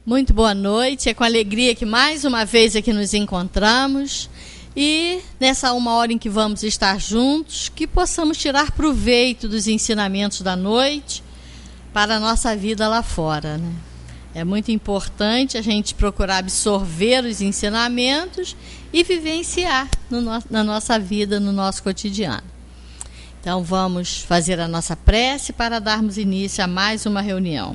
Muito boa noite, é com alegria que mais uma vez aqui nos encontramos e nessa uma hora em que vamos estar juntos, que possamos tirar proveito dos ensinamentos da noite para a nossa vida lá fora, né? É muito importante a gente procurar absorver os ensinamentos e vivenciar na nossa vida, no nosso cotidiano. Então vamos fazer a nossa prece para darmos início a mais uma reunião.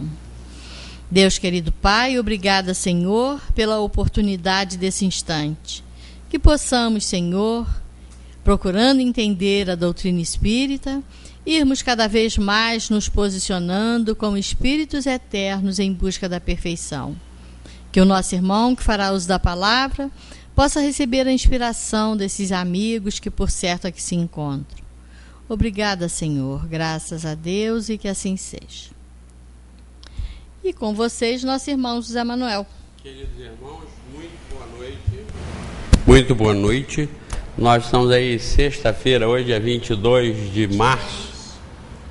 Deus querido Pai, obrigada, Senhor, pela oportunidade desse instante. Que possamos, Senhor, procurando entender a doutrina espírita, irmos cada vez mais nos posicionando como espíritos eternos em busca da perfeição. Que o nosso irmão que fará uso da palavra possa receber a inspiração desses amigos que por certo aqui se encontram. Obrigada, Senhor, graças a Deus e que assim seja. E com vocês, nosso irmão José Manuel. Queridos irmãos, muito boa noite. Muito boa noite. Nós estamos aí sexta-feira, hoje é 22 de março.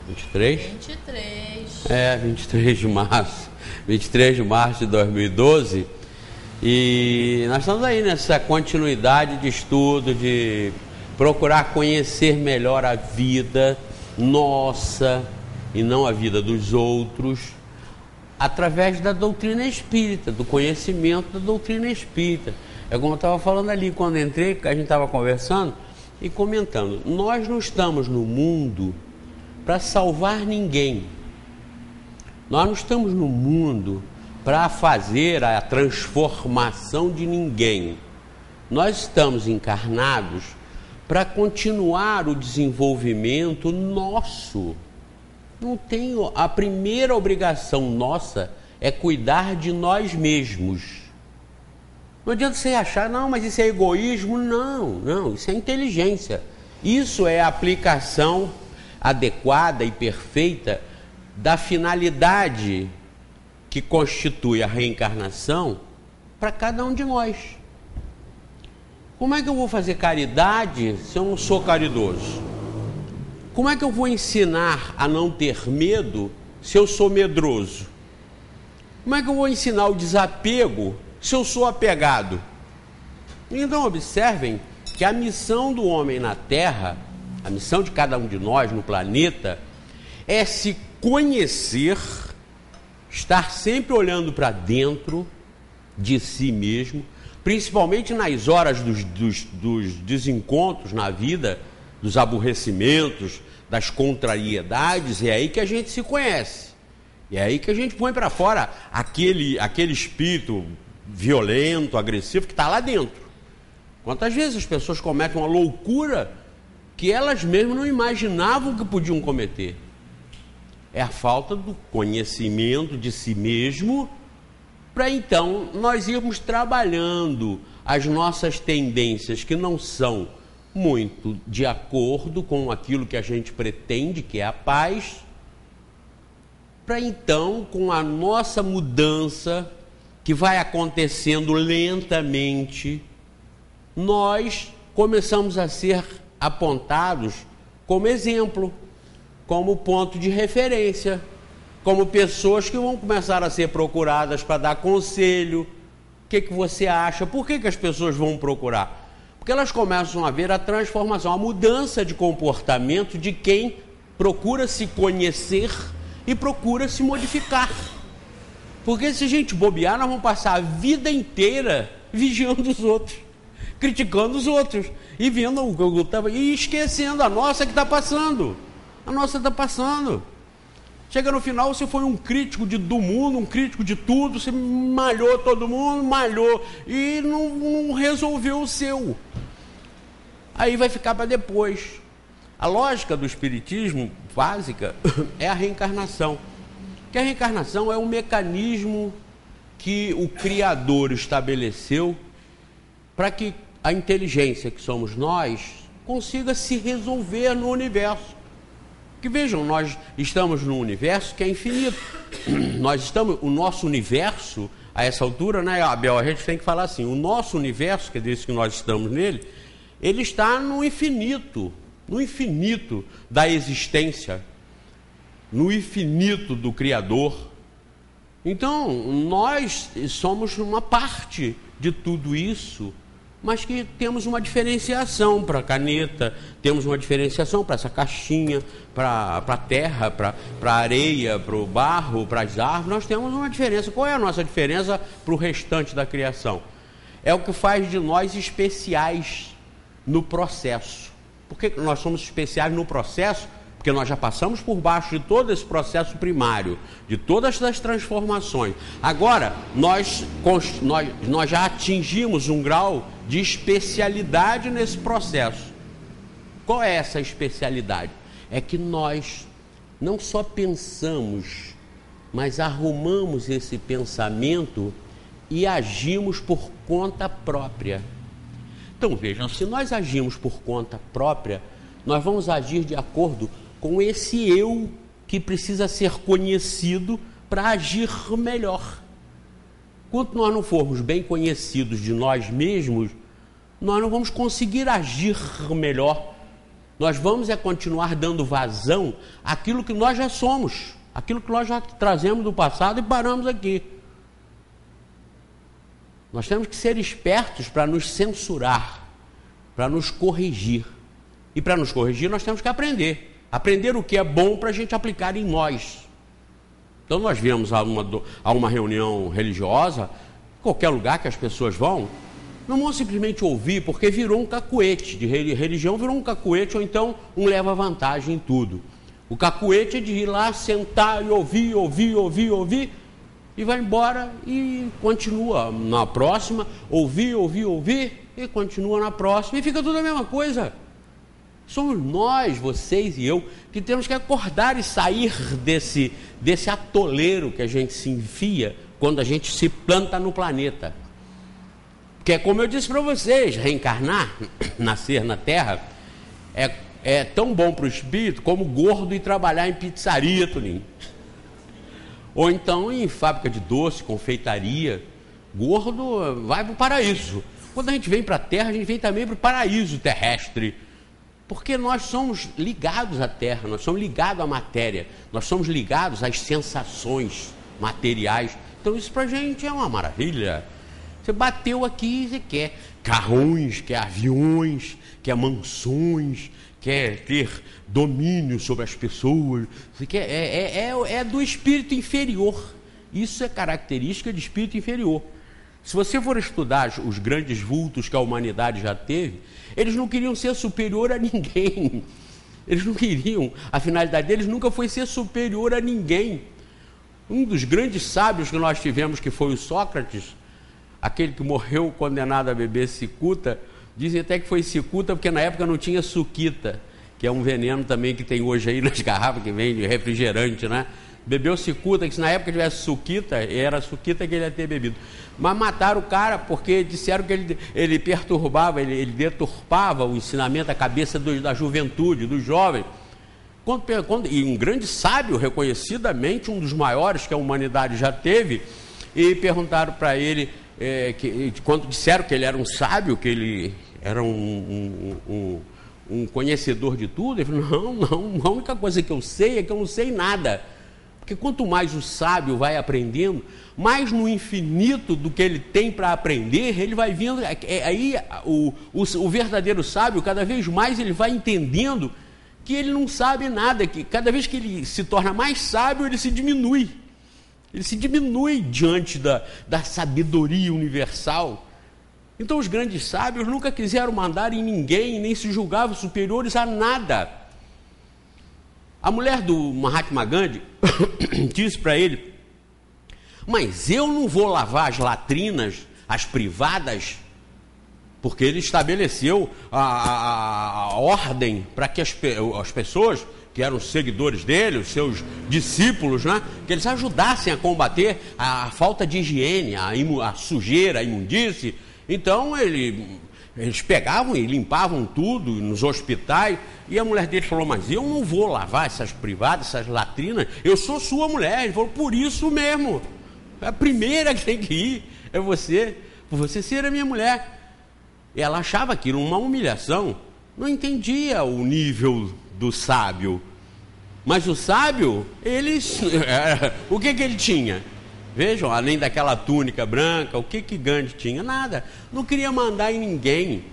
23? 23 de março. 23 de março de 2012. E nós estamos aí nessa continuidade de estudo, de procurar conhecer melhor a vida nossa e não a vida dos outros, através da doutrina espírita, do conhecimento da doutrina espírita. É como eu estava falando ali, quando entrei, a gente estava conversando e comentando. Nós não estamos no mundo para salvar ninguém. Nós não estamos no mundo para fazer a transformação de ninguém. Nós estamos encarnados para continuar o desenvolvimento nosso. Não tenho, a primeira obrigação nossa é cuidar de nós mesmos. Não adianta você achar, não, mas isso é egoísmo. Não, isso é inteligência. Isso é a aplicação adequada e perfeita da finalidade que constitui a reencarnação para cada um de nós. Como é que eu vou fazer caridade se eu não sou caridoso? Como é que eu vou ensinar a não ter medo se eu sou medroso? Como é que eu vou ensinar o desapego se eu sou apegado? Então observem que a missão do homem na Terra, a missão de cada um de nós no planeta, é se conhecer, estar sempre olhando para dentro de si mesmo, principalmente nas horas dos desencontros na vida, dos aborrecimentos, das contrariedades. É aí que a gente se conhece, é aí que a gente põe para fora aquele espírito violento, agressivo que está lá dentro. Quantas vezes as pessoas cometem uma loucura que elas mesmas não imaginavam que podiam cometer? É a falta do conhecimento de si mesmo, para então nós irmos trabalhando as nossas tendências que não são muito de acordo com aquilo que a gente pretende, que é a paz, para então, com a nossa mudança, que vai acontecendo lentamente, nós começamos a ser apontados como exemplo, como ponto de referência, como pessoas que vão começar a ser procuradas para dar conselho. O que você acha? Por que as pessoas vão procurar? Porque elas começam a ver a transformação, a mudança de comportamento de quem procura se conhecer e procura se modificar. Porque se a gente bobear, nós vamos passar a vida inteira vigiando os outros, criticando os outros e vendo e esquecendo a nossa que está passando. A nossa está passando. Chega no final, você foi um crítico do mundo, um crítico de tudo, você malhou todo mundo, e não resolveu o seu. Aí vai ficar para depois. A lógica do espiritismo básica é a reencarnação. Que a reencarnação é um mecanismo que o Criador estabeleceu para que a inteligência que somos nós consiga se resolver no universo. Que vejam, nós estamos num universo que é infinito. O nosso universo, a essa altura, né, Abel, a gente tem que falar assim, o nosso universo, que é desse que nós estamos nele, ele está no infinito da existência, no infinito do Criador, Então, nós somos uma parte de tudo isso, mas que temos uma diferenciação para a caneta, temos uma diferenciação para essa caixinha, para a terra, para a areia, para o barro, para as árvores. Nós temos uma diferença. Qual é a nossa diferença para o restante da criação? É o que faz de nós especiais no processo. Por que nós somos especiais no processo? Porque nós já passamos por baixo de todo esse processo primário, de todas as transformações. Agora, nós já atingimos um grau de especialidade nesse processo. Qual é essa especialidade? É que nós não só pensamos, mas arrumamos esse pensamento e agimos por conta própria. Então vejam, se nós agimos por conta própria, nós vamos agir de acordo com esse eu que precisa ser conhecido para agir melhor. Enquanto nós não formos bem conhecidos de nós mesmos, nós não vamos conseguir agir melhor. Nós vamos continuar dando vazão àquilo que nós já somos, aquilo que nós já trazemos do passado e paramos aqui. Nós temos que ser espertos para nos censurar, para nos corrigir. E para nos corrigir nós temos que aprender. Aprender o que é bom para a gente aplicar em nós. Então nós viemos a uma reunião religiosa, qualquer lugar que as pessoas vão, não vão simplesmente ouvir, porque virou um cacuete, de religião virou um cacuete, ou então um leva vantagem em tudo. O cacuete é de ir lá, sentar e ouvir, e vai embora e continua na próxima, ouvir, e continua na próxima, e fica tudo a mesma coisa. Somos nós, vocês e eu, que temos que acordar e sair desse atoleiro que a gente se enfia quando a gente se planta no planeta. Porque, como eu disse para vocês, reencarnar, nascer na Terra, é tão bom para o espírito como gordo e trabalhar em pizzaria, Toninho. Ou então em fábrica de doce, confeitaria. Gordo vai para o paraíso. Quando a gente vem para a Terra, a gente vem também para o paraíso terrestre. Porque nós somos ligados à terra, nós somos ligados à matéria, nós somos ligados às sensações materiais. Então isso pra gente é uma maravilha. Você bateu aqui, você quer carrões, quer aviões, quer mansões, quer ter domínio sobre as pessoas. Você quer, é do espírito inferior. Isso é característica de espírito inferior. Se você for estudar os grandes vultos que a humanidade já teve, eles não queriam ser superior a ninguém. Eles não queriam, a finalidade deles nunca foi ser superior a ninguém. Um dos grandes sábios que nós tivemos, que foi o Sócrates, aquele que morreu condenado a beber cicuta, dizem até que foi cicuta porque na época não tinha suquita, que é um veneno também que tem hoje aí nas garrafas que vem de refrigerante, né? Bebeu cicuta, que se na época tivesse suquita, era a suquita que ele ia ter bebido. Mas mataram o cara porque disseram que ele perturbava, ele deturpava o ensinamento, a cabeça da juventude, dos jovens. E um grande sábio, reconhecidamente, um dos maiores que a humanidade já teve, e perguntaram para ele, quando disseram que ele era um sábio, que ele era um conhecedor de tudo, ele falou, não, a única coisa que eu sei é que eu não sei nada. Porque quanto mais o sábio vai aprendendo, mais no infinito do que ele tem para aprender, ele vai vendo. Aí o verdadeiro sábio, cada vez mais ele vai entendendo que ele não sabe nada, que cada vez que ele se torna mais sábio, ele se diminui. Ele se diminui diante da sabedoria universal. Então os grandes sábios nunca quiseram mandar em ninguém, nem se julgavam superiores a nada. A mulher do Mahatma Gandhi disse para ele, mas eu não vou lavar as latrinas, as privadas, porque ele estabeleceu a ordem para que as pessoas que eram seguidores dele, os seus discípulos, né, que eles ajudassem a combater a falta de higiene, a sujeira, a imundície. Então eles pegavam e limpavam tudo nos hospitais, e a mulher dele falou, mas eu não vou lavar essas privadas, essas latrinas, eu sou sua mulher. Ele falou, por isso mesmo, a primeira que tem que ir é você, por você ser a minha mulher. E ela achava aquilo uma humilhação, não entendia o nível do sábio. Mas o sábio, o que ele tinha? Vejam, além daquela túnica branca, o que Gandhi tinha? Nada. Não queria mandar em ninguém,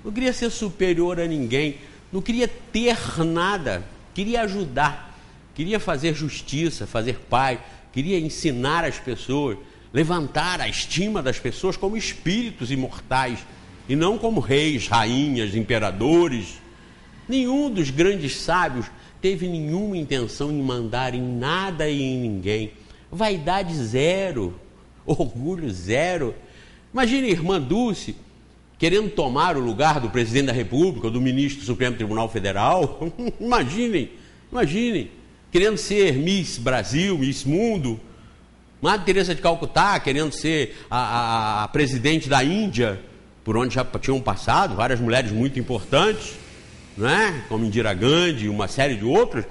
não queria ser superior a ninguém, não queria ter nada, queria ajudar, queria fazer justiça, fazer paz, queria ensinar as pessoas, levantar a estima das pessoas como espíritos imortais e não como reis, rainhas, imperadores. Nenhum dos grandes sábios teve nenhuma intenção em mandar em nada e em ninguém. Vaidade zero, orgulho zero. Imagine a irmã Dulce querendo tomar o lugar do presidente da República ou do ministro do Supremo Tribunal Federal. Imaginem, querendo ser Miss Brasil, Miss Mundo. Madre Teresa de Calcutá querendo ser a presidente da Índia, por onde já tinham passado várias mulheres muito importantes, não é? Como Indira Gandhi e uma série de outras.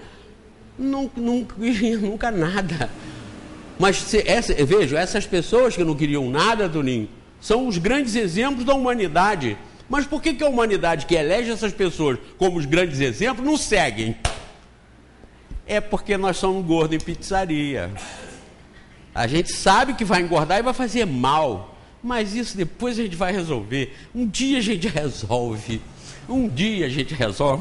Nunca nada. Mas vejo, essas pessoas que não queriam nada, Toninho, são os grandes exemplos da humanidade. Mas por que a humanidade que elege essas pessoas como os grandes exemplos não seguem? É porque nós somos gordos em pizzaria. A gente sabe que vai engordar e vai fazer mal, mas isso depois a gente vai resolver. Um dia a gente resolve,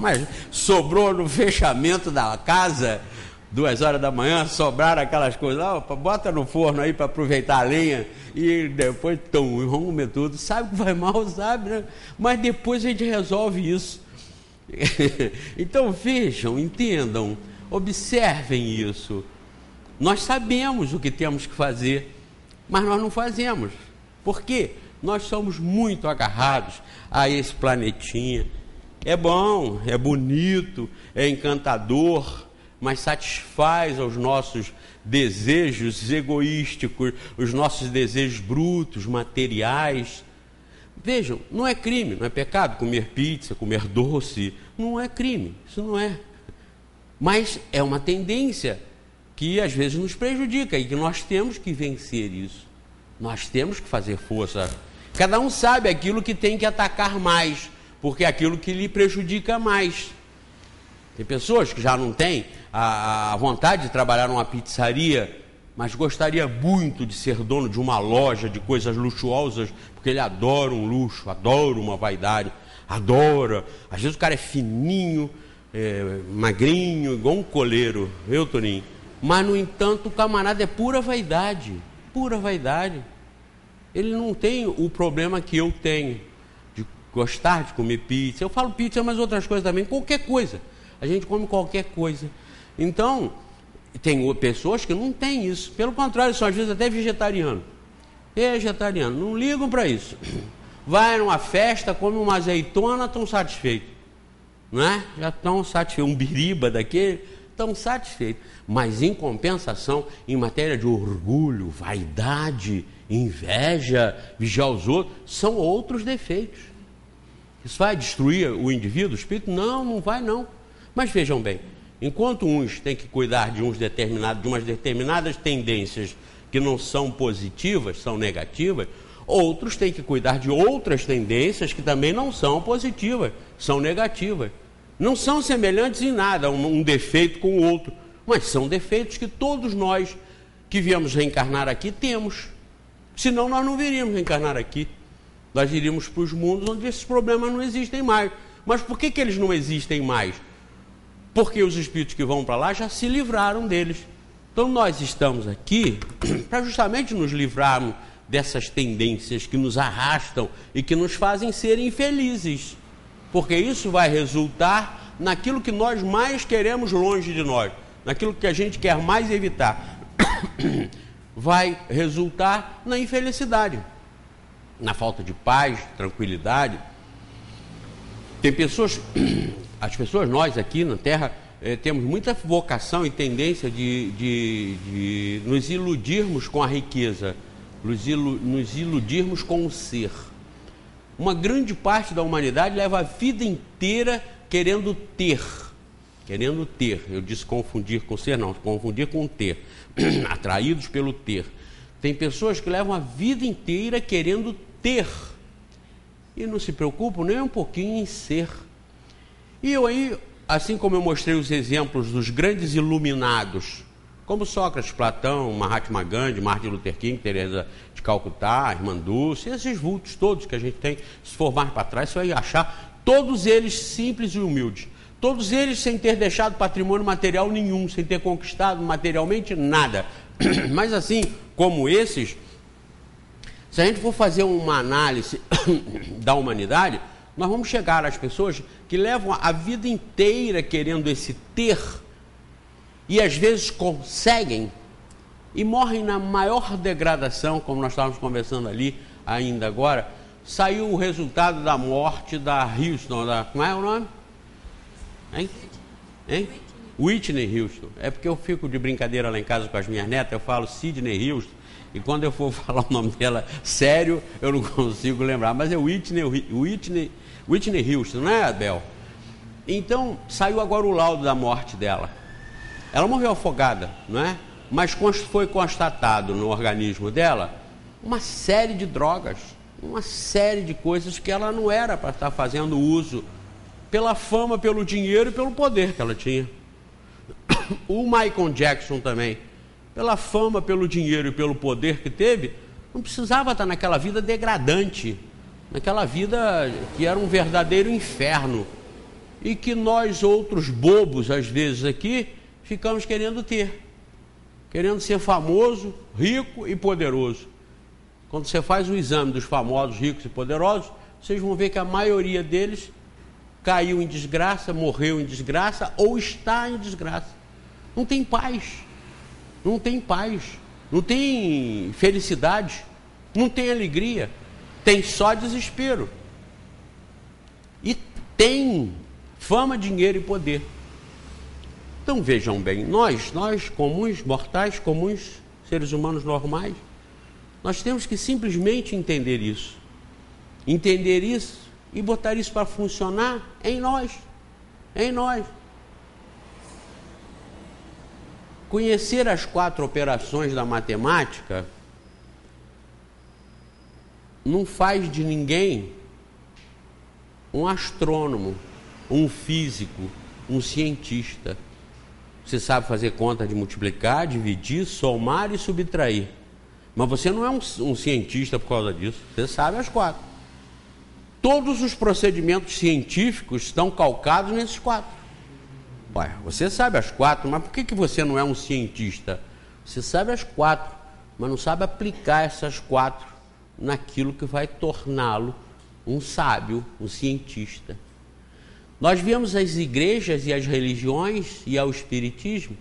mas sobrou no fechamento da casa, 2 horas da manhã, sobraram aquelas coisas, bota no forno aí para aproveitar a lenha, e depois, vamos comer tudo. Sabe que vai mal, sabe, né? Mas depois a gente resolve isso. Então vejam, entendam, observem isso. Nós sabemos o que temos que fazer, mas nós não fazemos. Por quê? Nós somos muito agarrados a esse planetinha. É bom, é bonito, é encantador, mas satisfaz aos nossos desejos egoísticos, os nossos desejos brutos, materiais. Vejam, não é crime, não é pecado comer pizza, comer doce, não é crime, isso não é. Mas é uma tendência que às vezes nos prejudica e que nós temos que vencer isso. Nós temos que fazer força. Cada um sabe aquilo que tem que atacar mais, porque é aquilo que lhe prejudica mais. Tem pessoas que já não têm a vontade de trabalhar numa pizzaria, mas gostaria muito de ser dono de uma loja de coisas luxuosas, porque ele adora um luxo, adora uma vaidade, adora. Às vezes o cara é fininho, magrinho, igual um coleiro, viu, Toninho? Mas, no entanto, o camarada é pura vaidade, pura vaidade. Ele não tem o problema que eu tenho, de gostar de comer pizza. Eu falo pizza, mas outras coisas também, qualquer coisa. A gente come qualquer coisa. Então, tem pessoas que não têm isso. Pelo contrário, são às vezes até vegetarianos. Não ligam para isso. Vai numa festa, come uma azeitona, estão satisfeitos. Não é? Já estão satisfeitos. Um biriba daquele, estão satisfeitos. Mas, em compensação, em matéria de orgulho, vaidade, inveja, vigiar os outros, são outros defeitos. Isso vai destruir o indivíduo, o espírito? Não vai não. Mas vejam bem, enquanto uns têm que cuidar de umas determinadas tendências que não são positivas, são negativas, outros têm que cuidar de outras tendências que também não são positivas, são negativas. Não são semelhantes em nada, um defeito com o outro, mas são defeitos que todos nós que viemos reencarnar aqui temos. Senão nós não viríamos reencarnar aqui. Nós iríamos para os mundos onde esses problemas não existem mais. Mas por que eles não existem mais? Porque os espíritos que vão para lá já se livraram deles. Então nós estamos aqui para justamente nos livrarmos dessas tendências que nos arrastam e que nos fazem ser infelizes. Porque isso vai resultar naquilo que nós mais queremos longe de nós, naquilo que a gente quer mais evitar. Vai resultar na infelicidade, na falta de paz, tranquilidade. Tem pessoas, nós aqui na Terra, temos muita vocação e tendência de nos iludirmos com a riqueza, nos iludirmos com o ser. Uma grande parte da humanidade leva a vida inteira querendo ter. Eu disse confundir com ser, não, confundir com ter. Atraídos pelo ter. Tem pessoas que levam a vida inteira querendo ter e não se preocupam nem um pouquinho em ser. E eu aí, assim como eu mostrei os exemplos dos grandes iluminados, como Sócrates, Platão, Mahatma Gandhi, Martin Luther King, Teresa de Calcutá, Irmã Dulce, esses vultos todos que a gente tem, se for mais para trás, você vai achar todos eles simples e humildes. Todos eles sem ter deixado patrimônio material nenhum, sem ter conquistado materialmente nada. Mas assim como esses, se a gente for fazer uma análise da humanidade, nós vamos chegar às pessoas que levam a vida inteira querendo esse ter, e às vezes conseguem, e morrem na maior degradação, como nós estávamos conversando ali ainda agora. Saiu o resultado da morte da Houston, como é o nome? Hein? Whitney Houston. É porque eu fico de brincadeira lá em casa com as minhas netas, eu falo Sidney Houston, e quando eu for falar o nome dela sério, eu não consigo lembrar, mas é Whitney Houston, não é, Abel? Então, saiu agora o laudo da morte dela. Ela morreu afogada, não é? Mas foi constatado no organismo dela uma série de drogas, uma série de coisas que ela não era para estar fazendo uso, pela fama, pelo dinheiro e pelo poder que ela tinha. O Michael Jackson também, pela fama, pelo dinheiro e pelo poder que teve, não precisava estar naquela vida degradante, naquela vida que era um verdadeiro inferno, e que nós outros bobos, às vezes aqui, ficamos querendo ter, querendo ser famoso, rico e poderoso. Quando você faz o exame dos famosos, ricos e poderosos, vocês vão ver que a maioria deles caiu em desgraça, morreu em desgraça ou está em desgraça. Não tem paz, não tem paz, não tem felicidade, não tem alegria, tem só desespero. E tem fama, dinheiro e poder. Então vejam bem, nós comuns, mortais, comuns, seres humanos normais, nós temos que simplesmente entender isso e botar isso para funcionar em nós, Conhecer as 4 operações da matemática não faz de ninguém um astrônomo, um físico, um cientista. Você sabe fazer conta de multiplicar, dividir, somar e subtrair. Mas você não é um cientista por causa disso. Você sabe as 4. Todos os procedimentos científicos estão calcados nesses 4. Ué, você sabe as 4, mas por que você não é um cientista? Você sabe as 4, mas não sabe aplicar essas 4 naquilo que vai torná-lo um sábio, um cientista. Nós viemos às igrejas e às religiões e ao espiritismo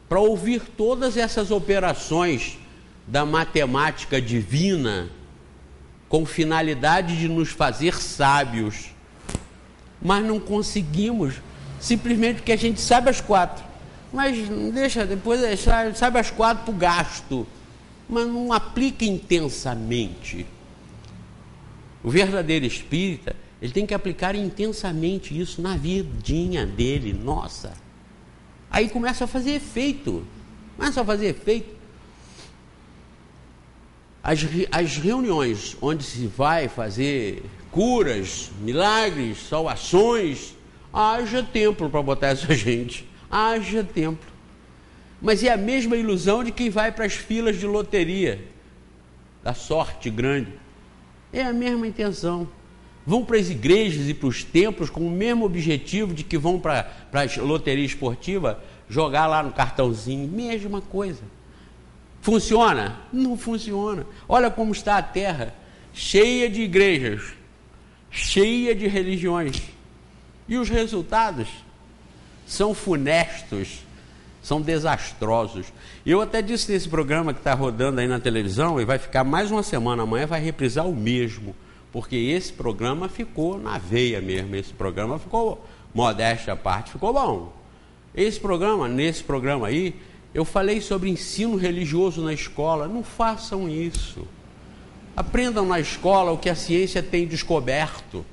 para ouvir todas essas operações da matemática divina com finalidade de nos fazer sábios, mas não conseguimos, simplesmente porque a gente sabe as 4, mas deixa, depois sabe as 4 para o gasto, mas não aplica intensamente. O verdadeiro espírita, ele tem que aplicar intensamente isso na vidinha dele, nossa. Aí começa a fazer efeito. As reuniões onde se vai fazer curas, milagres, salvações, haja templo para botar essa gente. Haja templo. Mas é a mesma ilusão de quem vai para as filas de loteria, da sorte grande. É a mesma intenção. Vão para as igrejas e para os templos com o mesmo objetivo de que vão para a loteria esportiva jogar lá no cartãozinho. Mesma coisa. Funciona? Não funciona. Olha como está a terra, cheia de igrejas, cheia de religiões. E os resultados são funestos, são desastrosos. Eu até disse nesse programa que está rodando aí na televisão, e vai ficar mais uma semana, amanhã vai reprisar o mesmo, porque esse programa ficou na veia mesmo, esse programa ficou, modéstia à parte, ficou bom. Nesse programa aí, eu falei sobre ensino religioso na escola. Não façam isso. Aprendam na escola o que a ciência tem descoberto.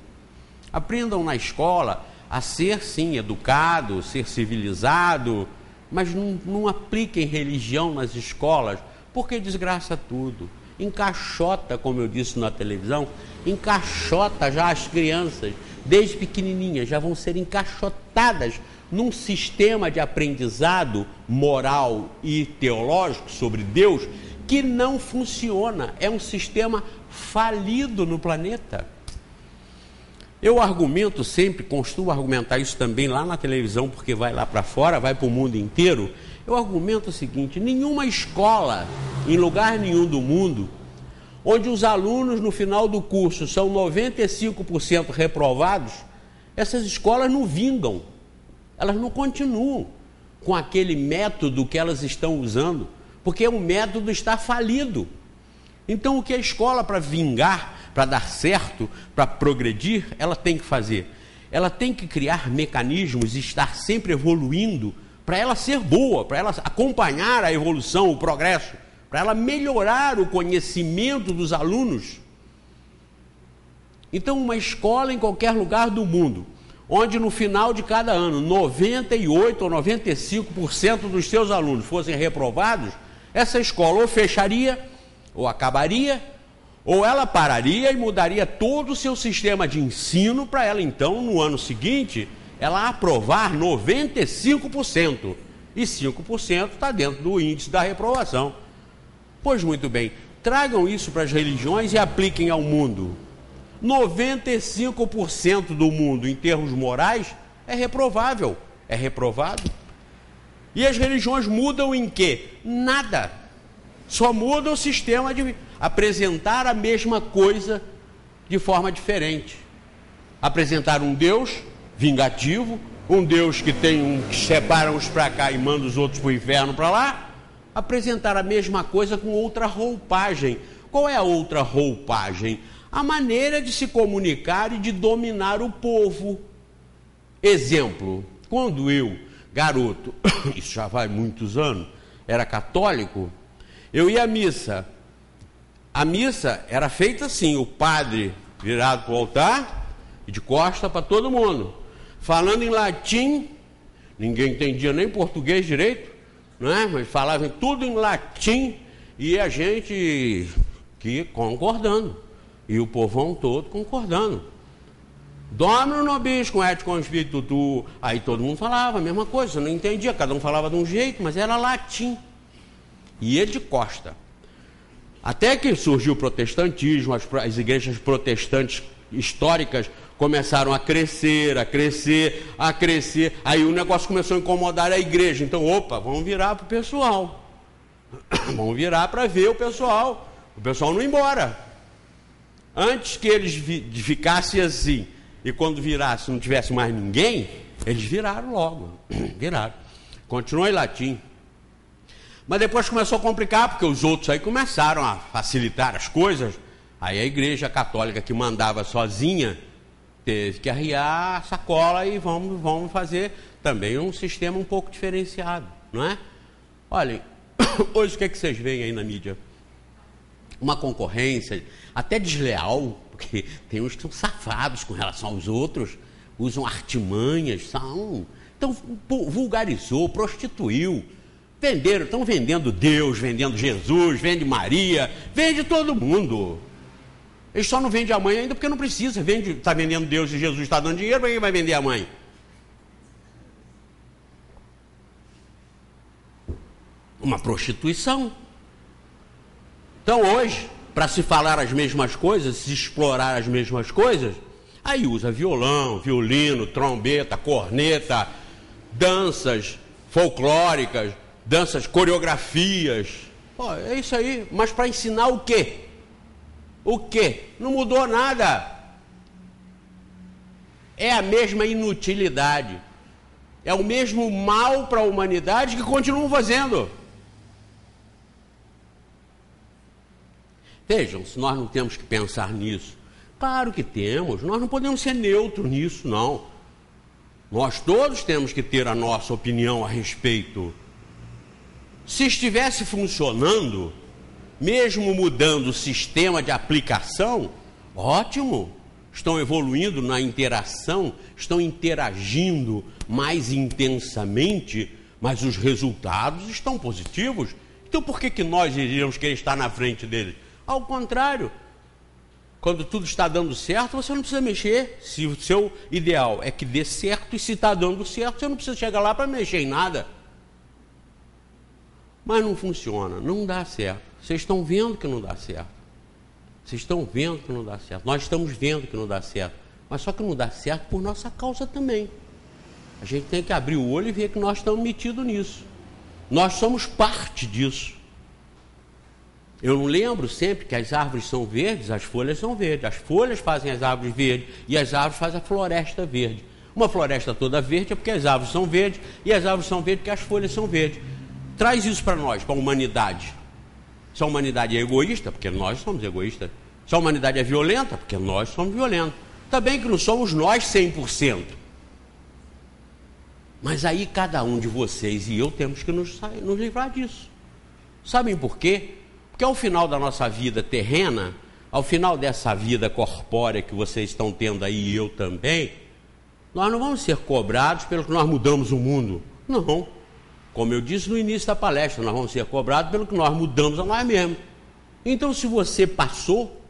Aprendam na escola a ser, sim, educado, ser civilizado, mas não apliquem religião nas escolas, porque desgraça tudo. encaixota, como eu disse na televisão, encaixota já as crianças, desde pequenininhas, já vão ser encaixotadas num sistema de aprendizado moral e teológico sobre Deus que não funciona, é um sistema falido no planeta. Eu argumento sempre, costumo argumentar isso também lá na televisão, porque vai lá para fora, vai para o mundo inteiro. Eu argumento o seguinte: nenhuma escola, em lugar nenhum do mundo, onde os alunos no final do curso são 95% reprovados, essas escolas não vingam, elas não continuam com aquele método que elas estão usando, porque o método está falido. Então o que a escola, para vingar, para dar certo, para progredir, ela tem que fazer? Ela tem que criar mecanismos e estar sempre evoluindo para ela ser boa, para ela acompanhar a evolução, o progresso, para ela melhorar o conhecimento dos alunos. Então uma escola em qualquer lugar do mundo, onde no final de cada ano 98 ou 95% dos seus alunos fossem reprovados, essa escola ou fecharia, ou acabaria, ou ela pararia e mudaria todo o seu sistema de ensino para ela então, no ano seguinte, ela aprovar 95%, e 5% está dentro do índice da reprovação. Pois muito bem, tragam isso para as religiões e apliquem ao mundo. 95% do mundo, em termos morais, é reprovável, é reprovado. E as religiões mudam em quê? Nada. Só muda o sistema de apresentar a mesma coisa de forma diferente. Apresentar um Deus vingativo, um Deus que que separa uns para cá e manda os outros para o inferno para lá. Apresentar a mesma coisa com outra roupagem. Qual é a outra roupagem? A maneira de se comunicar e de dominar o povo. Exemplo, quando eu, garoto, isso já vai muitos anos, era católico, eu ia à missa. A missa era feita assim, o padre virado para o altar e de costa para todo mundo, falando em latim, ninguém entendia nem português direito, não é? Mas falavam tudo em latim e a gente que concordando, e o povão todo concordando. Domino nobiscum et cum spiritu tuo. Aí todo mundo falava a mesma coisa, eu não entendia, cada um falava de um jeito, mas era latim. Ia de costa. Até que surgiu o protestantismo, as igrejas protestantes históricas começaram a crescer, aí o negócio começou a incomodar a igreja. Então, opa, vamos virar para o pessoal. Vamos virar para ver o pessoal não ir embora. Antes que eles ficassem assim, e quando virasse não tivesse mais ninguém, eles viraram logo, viraram. Continuou em latim. Mas depois começou a complicar, porque os outros aí começaram a facilitar as coisas. Aí a igreja católica, que mandava sozinha, teve que arriar a sacola e vamos fazer também um sistema um pouco diferenciado, não é? Olhem, hoje o que é que vocês veem aí na mídia? Uma concorrência até desleal, porque tem uns que são safados com relação aos outros, usam artimanhas, então vulgarizou, prostituiu, estão vendendo Deus, vendendo Jesus, vende Maria, vende todo mundo. Eles só não vendem a mãe ainda porque não precisa, está vendendo Deus e Jesus está dando dinheiro, para quem vai vender a mãe? Uma prostituição. Então hoje, para se falar as mesmas coisas, se explorar as mesmas coisas, aí usa violão, violino, trombeta, corneta, danças folclóricas, danças, coreografias. Pô, é isso aí, mas para ensinar o quê? O quê? Não mudou nada. É a mesma inutilidade. É o mesmo mal para a humanidade que continuam fazendo. Vejam, se nós não temos que pensar nisso. Claro que temos, nós não podemos ser neutros nisso, não. Nós todos temos que ter a nossa opinião a respeito. Se estivesse funcionando, mesmo mudando o sistema de aplicação, ótimo. Estão evoluindo na interação, estão interagindo mais intensamente, mas os resultados estão positivos. Então por que nós iríamos querer estar na frente deles? Ao contrário, quando tudo está dando certo, você não precisa mexer. Se o seu ideal é que dê certo, e se está dando certo, você não precisa chegar lá para mexer em nada. Mas não funciona, não dá certo. Vocês estão vendo que não dá certo. Vocês estão vendo que não dá certo. Nós estamos vendo que não dá certo. Mas só que não dá certo por nossa causa também. A gente tem que abrir o olho e ver que nós estamos metidos nisso. Nós somos parte disso. Eu não lembro sempre que as árvores são verdes, as folhas são verdes. As folhas fazem as árvores verdes e as árvores fazem a floresta verde. Uma floresta toda verde é porque as árvores são verdes e as árvores são verdes porque as folhas são verdes. Traz isso para nós, para a humanidade. Se a humanidade é egoísta, porque nós somos egoístas. Se a humanidade é violenta, porque nós somos violentos. Tá bem que não somos nós 100%. Mas aí cada um de vocês e eu temos que nos livrar disso. Sabem por quê? Porque ao final da nossa vida terrena, ao final dessa vida corpórea que vocês estão tendo aí e eu também, nós não vamos ser cobrados pelo que nós mudamos o mundo. Não. Como eu disse no início da palestra, nós vamos ser cobrados pelo que nós mudamos a nós mesmos. Então, se você passou,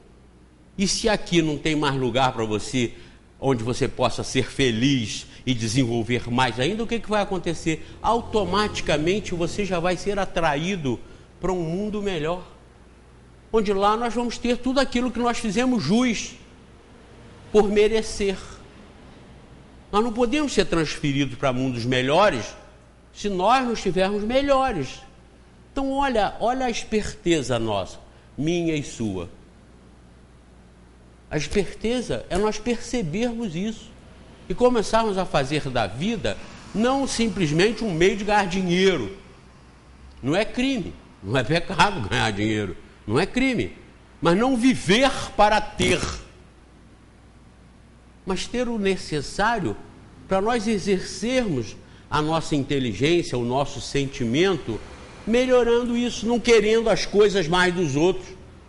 e se aqui não tem mais lugar para você, onde você possa ser feliz e desenvolver mais ainda, o que vai acontecer? Automaticamente você já vai ser atraído para um mundo melhor, onde lá nós vamos ter tudo aquilo que nós fizemos jus por merecer. Nós não podemos ser transferidos para mundos melhores se nós não estivermos melhores. Então olha a esperteza nossa, minha e sua. A esperteza é nós percebermos isso e começarmos a fazer da vida não simplesmente um meio de ganhar dinheiro. Não é crime, não é pecado ganhar dinheiro, não é crime, mas não viver para ter, mas ter o necessário para nós exercermos a nossa inteligência, o nosso sentimento, melhorando isso, não querendo as coisas mais dos outros,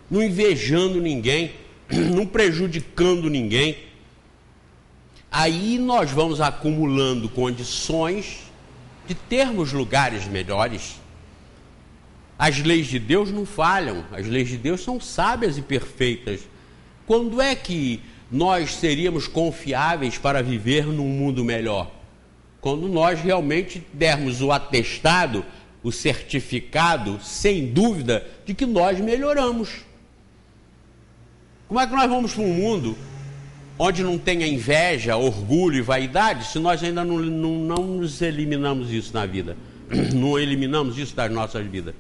não invejando ninguém, não prejudicando ninguém. Aí nós vamos acumulando condições de termos lugares melhores. As leis de Deus não falham, as leis de Deus são sábias e perfeitas. Quando é que nós seríamos confiáveis para viver num mundo melhor? Quando nós realmente dermos o atestado, o certificado, sem dúvida, de que nós melhoramos. Como é que nós vamos para um mundo onde não tenha inveja, orgulho e vaidade, se nós ainda não nos eliminamos isso na vida? Não eliminamos isso das nossas vidas.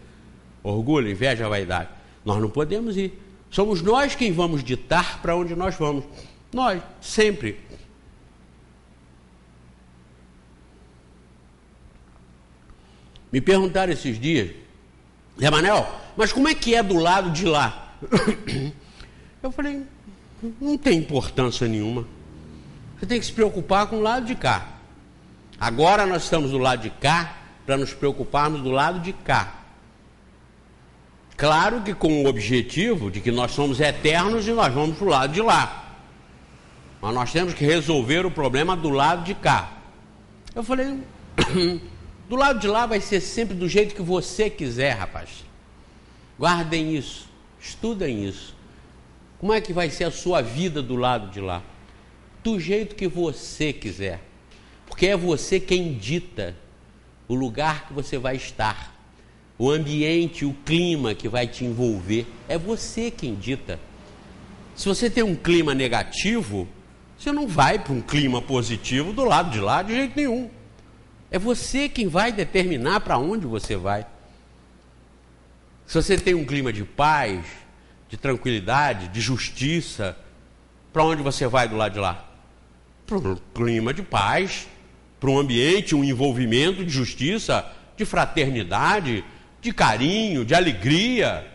Orgulho, inveja, vaidade. Nós não podemos ir. Somos nós quem vamos ditar para onde nós vamos. Nós, sempre. Me perguntaram esses dias, Zé Manel, mas como é que é do lado de lá? Eu falei, não tem importância nenhuma. Você tem que se preocupar com o lado de cá. Agora nós estamos do lado de cá para nos preocuparmos do lado de cá. Claro que com o objetivo de que nós somos eternos e nós vamos para o lado de lá. Mas nós temos que resolver o problema do lado de cá. Eu falei, do lado de lá vai ser sempre do jeito que você quiser, rapaz. Guardem isso, estudem isso. Como é que vai ser a sua vida do lado de lá? Do jeito que você quiser. Porque é você quem dita o lugar que você vai estar, o ambiente, o clima que vai te envolver. É você quem dita. Se você tem um clima negativo, você não vai para um clima positivo do lado de lá de jeito nenhum. É você quem vai determinar para onde você vai. Se você tem um clima de paz, de tranquilidade, de justiça, para onde você vai do lado de lá? Para um clima de paz, para um ambiente, um envolvimento de justiça, de fraternidade, de carinho, de alegria.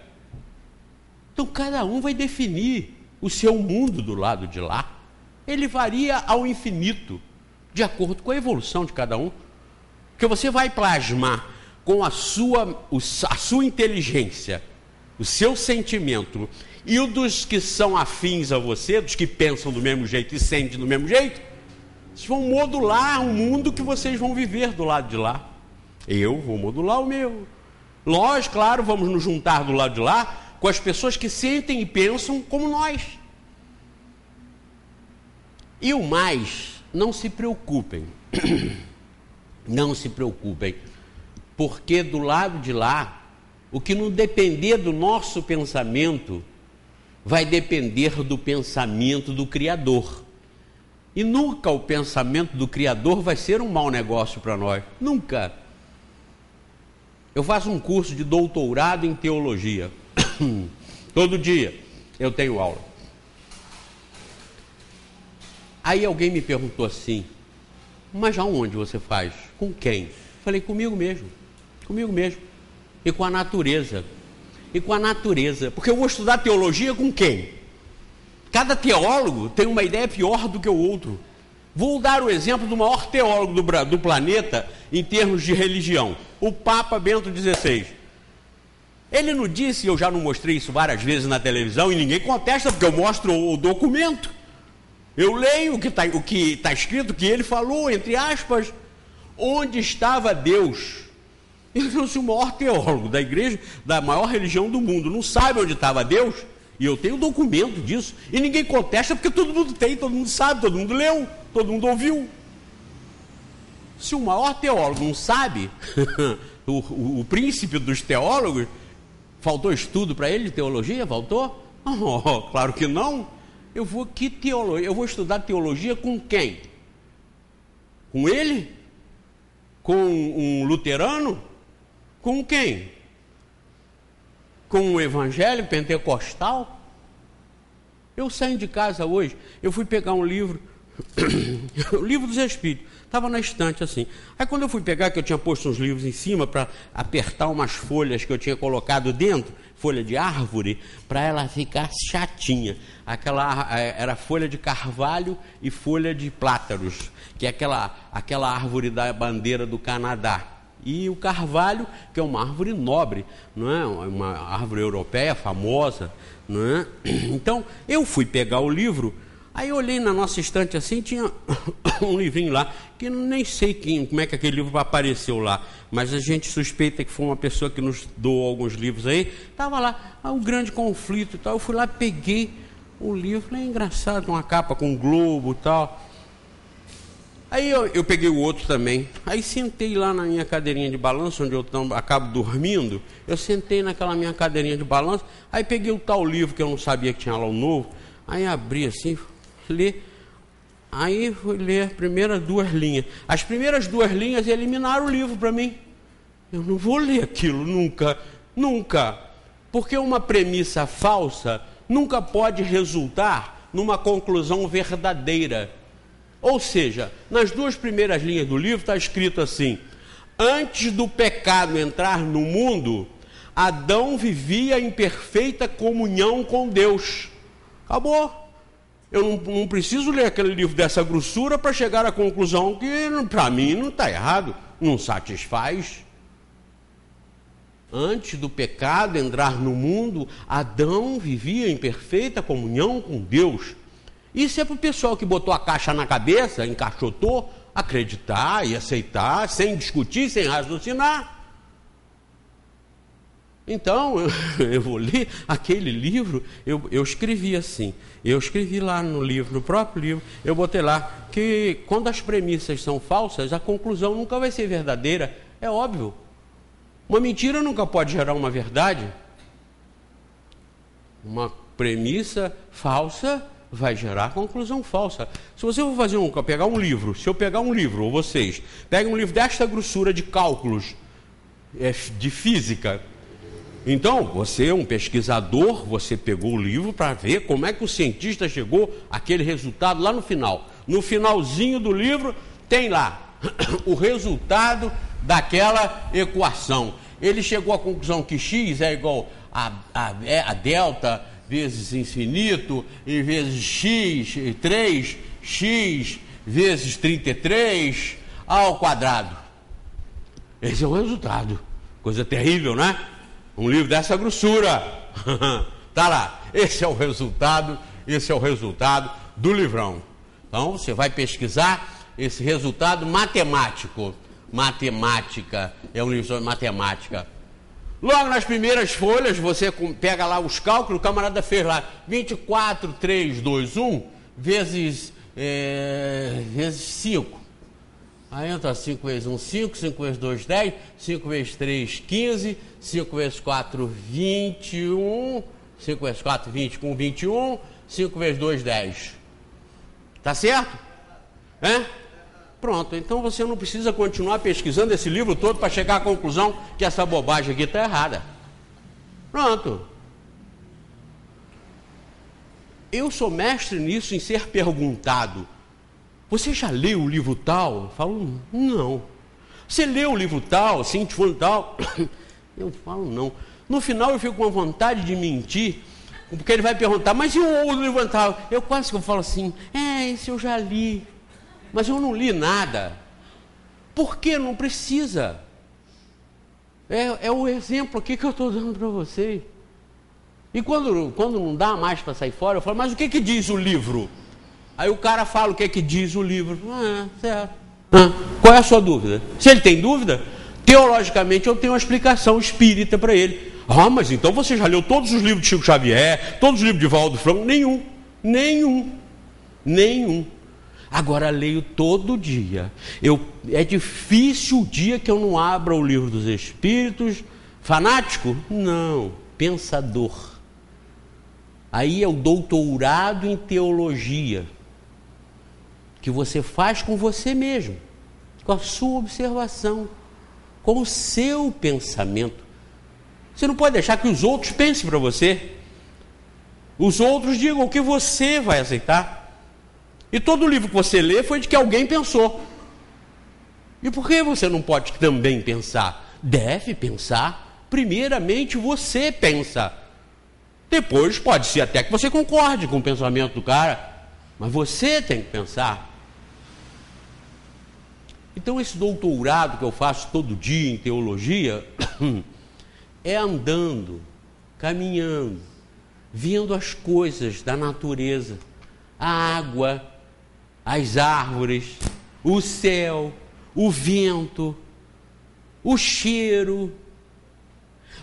Então cada um vai definir o seu mundo do lado de lá. Ele varia ao infinito, de acordo com a evolução de cada um. Porque você vai plasmar com a sua inteligência, o seu sentimento e o dos que são afins a você, dos que pensam do mesmo jeito e sentem do mesmo jeito, vocês vão modular o mundo que vocês vão viver do lado de lá. Eu vou modular o meu. Nós, claro, vamos nos juntar do lado de lá com as pessoas que sentem e pensam como nós. E o mais, não se preocupem, não se preocupem, porque do lado de lá, o que não depender do nosso pensamento, vai depender do pensamento do Criador. E nunca o pensamento do Criador vai ser um mau negócio para nós, nunca. Eu faço um curso de doutorado em teologia, todo dia eu tenho aula. Aí alguém me perguntou assim, mas aonde você faz? Com quem? Falei, comigo mesmo, e com a natureza, porque eu vou estudar teologia com quem? Cada teólogo tem uma ideia pior do que o outro. Vou dar o exemplo do maior teólogo do planeta em termos de religião, o Papa Bento XVI. Ele não disse, eu já não mostrei isso várias vezes na televisão e ninguém contesta porque eu mostro o documento. Eu leio o que está escrito, que ele falou, entre aspas, onde estava Deus. Então, se o maior teólogo da igreja, da maior religião do mundo, não sabe onde estava Deus, e eu tenho documento disso, e ninguém contesta porque todo mundo tem, todo mundo sabe, todo mundo leu, todo mundo ouviu. Se o maior teólogo não sabe, o príncipe dos teólogos, faltou estudo para ele de teologia? Faltou? Oh, claro que não. Eu vou estudar teologia com quem? Com ele? Com um luterano? Com quem? Com um evangélico pentecostal? Eu saí de casa hoje, eu fui pegar um livro, o livro dos Espíritos, estava na estante assim. Aí quando eu fui pegar, que eu tinha posto uns livros em cima para apertar umas folhas que eu tinha colocado dentro, folha de árvore, para ela ficar chatinha. Era folha de carvalho e folha de plátanos, que é aquela árvore da bandeira do Canadá. E o carvalho, que é uma árvore nobre, não é? Uma árvore europeia famosa, não é? Então, eu fui pegar o livro, aí eu olhei na nossa estante assim, tinha um livrinho lá, que nem sei como é que aquele livro apareceu lá, mas a gente suspeita que foi uma pessoa que nos doou alguns livros aí, estava lá, o grande conflito e tal. Eu fui lá, peguei o livro, é engraçado, uma capa com um globo e tal. Aí eu peguei o outro também, aí sentei lá na minha cadeirinha de balanço, onde eu acabo dormindo, eu sentei naquela minha cadeirinha de balanço, aí peguei o tal livro que eu não sabia que tinha lá o novo, aí abri assim, li, aí fui ler as primeiras duas linhas. As primeiras duas linhas eliminaram o livro para mim. Eu não vou ler aquilo nunca, porque uma premissa falsa nunca pode resultar numa conclusão verdadeira. Ou seja, nas duas primeiras linhas do livro está escrito assim: antes do pecado entrar no mundo, Adão vivia em perfeita comunhão com Deus. Acabou. Eu não preciso ler aquele livro dessa grossura para chegar à conclusão que, para mim, não está errado, não satisfaz. Antes do pecado entrar no mundo, Adão vivia em perfeita comunhão com Deus. Isso é para o pessoal que botou a caixa na cabeça, encaixotou, acreditar e aceitar, sem discutir, sem raciocinar. Então, eu vou ler aquele livro, eu escrevi assim, eu escrevi lá no livro, no próprio livro, eu botei lá que quando as premissas são falsas, a conclusão nunca vai ser verdadeira, é óbvio. Uma mentira nunca pode gerar uma verdade. Uma premissa falsa vai gerar conclusão falsa. Se você for pegar um livro, se eu pegar um livro, ou vocês, peguem um livro desta grossura de cálculos, de física, então, você é um pesquisador, você pegou o livro para ver como é que o cientista chegou àquele resultado lá no final. No finalzinho do livro, tem lá o resultado daquela equação. Ele chegou à conclusão que x é igual a delta vezes infinito, e vezes x, 3x vezes 33 ao quadrado. Esse é o resultado. Coisa terrível, né? Um livro dessa grossura. Tá lá. Esse é o resultado do livrão. Então, você vai pesquisar esse resultado matemático. Matemática. É um livro sobre matemática. Logo nas primeiras folhas, você pega lá os cálculos, o camarada fez lá 24, 3, 2, 1, vezes 5. Aí entra 5 vezes 1, 5, 5 vezes 2, 10, 5 vezes 3, 15, 5 vezes 4, 21, 5 vezes 4, 20, com 21, 5 vezes 2, 10. Tá certo? Pronto, então você não precisa continuar pesquisando esse livro todo para chegar à conclusão que essa bobagem aqui está errada. Pronto. Eu sou mestre nisso, em ser perguntado. Você já leu o livro tal? Eu falo, não. Você leu o livro tal, assim, fulano tal? Eu falo, não. No final eu fico com vontade de mentir, porque ele vai perguntar, mas e o outro livro tal? Eu quase que eu falo assim, esse eu já li, mas eu não li nada. Por que? Não precisa. É o exemplo aqui que eu estou dando para vocês. E quando não dá mais para sair fora, eu falo, mas o que diz o livro? Aí o cara fala o que diz o livro. Certo. Qual é a sua dúvida? Se ele tem dúvida, teologicamente eu tenho uma explicação espírita para ele. Mas então você já leu todos os livros de Chico Xavier, todos os livros de Valdo Franco? Nenhum. Agora leio todo dia. É difícil o dia que eu não abra o livro dos Espíritos. Fanático? Não. Pensador. Aí é o doutorado em teologia, que você faz com você mesmo, com a sua observação, com o seu pensamento. Você não pode deixar que os outros pensem para você. Os outros digam o que você vai aceitar. E todo livro que você lê foi de que alguém pensou. E por que você não pode também pensar? Deve pensar. Primeiramente você pensa. Depois pode ser até que você concorde com o pensamento do cara, mas você tem que pensar. Então esse doutorado que eu faço todo dia em teologia é andando, caminhando, vendo as coisas da natureza, a água, as árvores, o céu, o vento, o cheiro.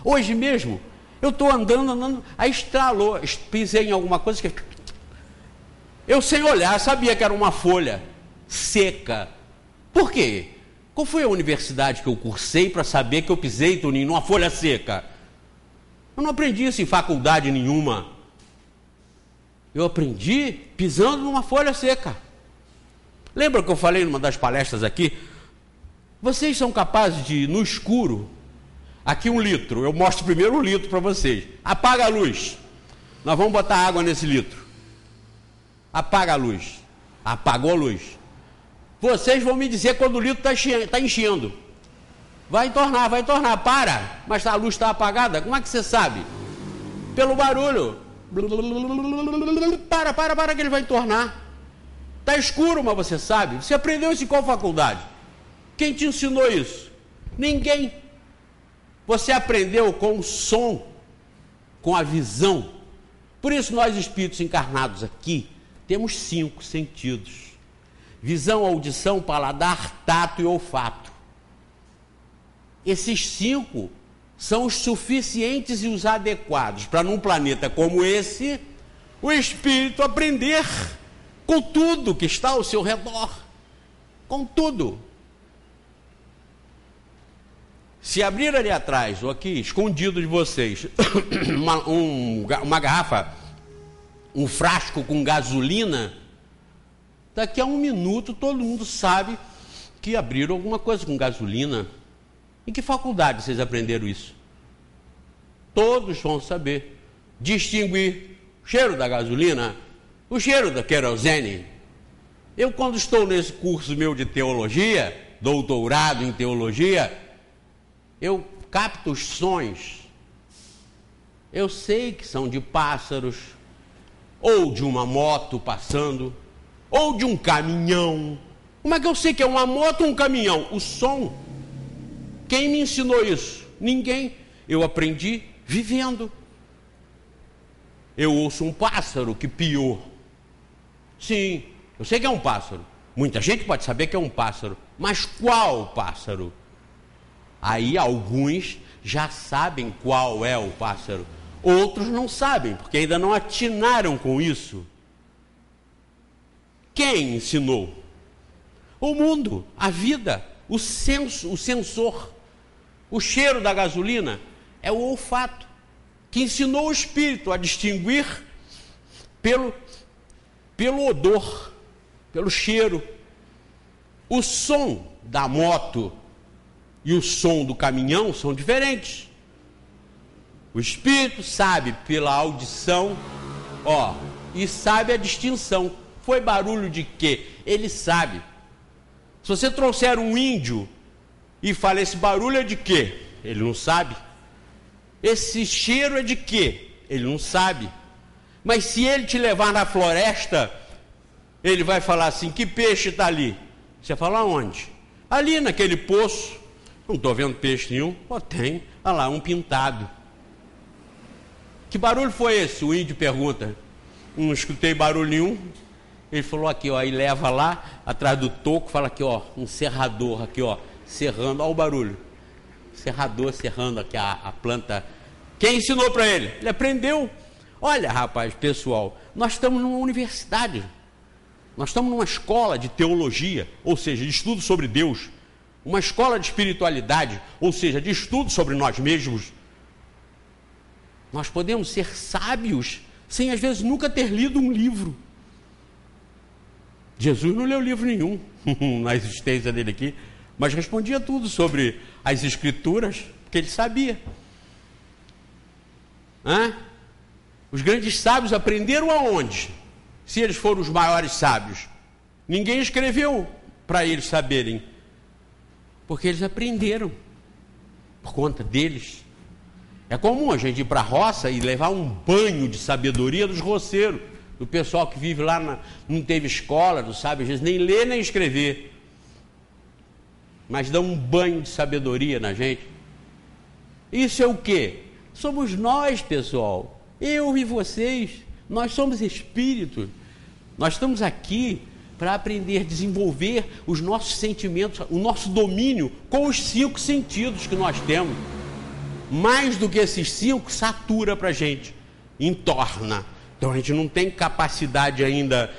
Hoje mesmo eu estou andando, aí estralou, pisei em alguma coisa que eu, sem olhar, sabia que era uma folha seca. Por quê? Qual foi a universidade que eu cursei para saber que eu pisei, Toninho, numa folha seca? Eu não aprendi isso em faculdade nenhuma. Eu aprendi pisando numa folha seca. Lembra que eu falei numa das palestras aqui? Vocês são capazes de, no escuro, aqui 1 litro, eu mostro primeiro 1 litro para vocês. Apaga a luz. Nós vamos botar água nesse litro. Apaga a luz. Apagou a luz. Vocês vão me dizer quando o litro está enchendo. Vai tornar, para. Mas a luz está apagada, como é que você sabe? Pelo barulho. Para que ele vai entornar. Está escuro, mas você sabe. Você aprendeu isso em qual faculdade? Quem te ensinou isso? Ninguém. Você aprendeu com o som, com a visão. Por isso nós espíritos encarnados aqui temos 5 sentidos. Visão, audição, paladar, tato e olfato. Esses 5 são os suficientes e os adequados para, num planeta como esse, o espírito aprender com tudo que está ao seu redor. Com tudo. Se abrir ali atrás, ou aqui, escondido de vocês, uma garrafa, um frasco com gasolina, daqui a 1 minuto todo mundo sabe que abriram alguma coisa com gasolina. Em que faculdade vocês aprenderam isso? Todos vão saber distinguir o cheiro da gasolina, o cheiro da querosene. Eu, quando estou nesse curso meu de teologia, doutorado em teologia, eu capto os sons. Eu sei que são de pássaros, ou de uma moto passando, ou de um caminhão. Como é que eu sei que é uma moto ou um caminhão? O som. Quem me ensinou isso? Ninguém. Eu aprendi vivendo. Eu ouço um pássaro que piou. Sim, eu sei que é um pássaro. Muita gente pode saber que é um pássaro. Mas qual pássaro? Aí alguns já sabem qual é o pássaro. Outros não sabem, porque ainda não atinaram com isso. Quem ensinou? O mundo, a vida, o senso, o sensor. O cheiro da gasolina é o olfato, que ensinou o espírito a distinguir pelo odor, pelo cheiro. O som da moto e o som do caminhão são diferentes. O espírito sabe pela audição, e sabe a distinção. Foi barulho de quê? Ele sabe. Se você trouxer um índio e fala, esse barulho é de quê? Ele não sabe. Esse cheiro é de quê? Ele não sabe. Mas se ele te levar na floresta, ele vai falar assim, que peixe está ali? Você fala, onde? Ali naquele poço. Não estou vendo peixe nenhum. Tem. Olha lá, um pintado. Que barulho foi esse? O índio pergunta. Não escutei barulho nenhum. Ele falou aqui, e leva lá, atrás do toco, fala aqui, um serrador aqui, serrando, olha o barulho. Serrador serrando aqui a planta. Quem ensinou para ele? Ele aprendeu. Olha, rapaz, pessoal, nós estamos numa universidade. Nós estamos numa escola de teologia, ou seja, de estudo sobre Deus. Uma escola de espiritualidade, ou seja, de estudo sobre nós mesmos. Nós podemos ser sábios sem, às vezes, nunca ter lido um livro. Jesus não leu livro nenhum na existência dele aqui, mas respondia tudo sobre as escrituras, porque ele sabia. Os grandes sábios aprenderam aonde? Se eles foram os maiores sábios. Ninguém escreveu para eles saberem, porque eles aprenderam por conta deles. É comum a gente ir para a roça e levar um banho de sabedoria dos roceiros, do pessoal que vive lá, não teve escola, não sabe às vezes nem ler nem escrever, mas dá um banho de sabedoria na gente. Isso é o quê? Somos nós, pessoal, eu e vocês. Nós somos espíritos. Nós estamos aqui para aprender a desenvolver os nossos sentimentos, o nosso domínio com os 5 sentidos que nós temos. Mais do que esses 5, satura para a gente, entorna. Então a gente não tem capacidade ainda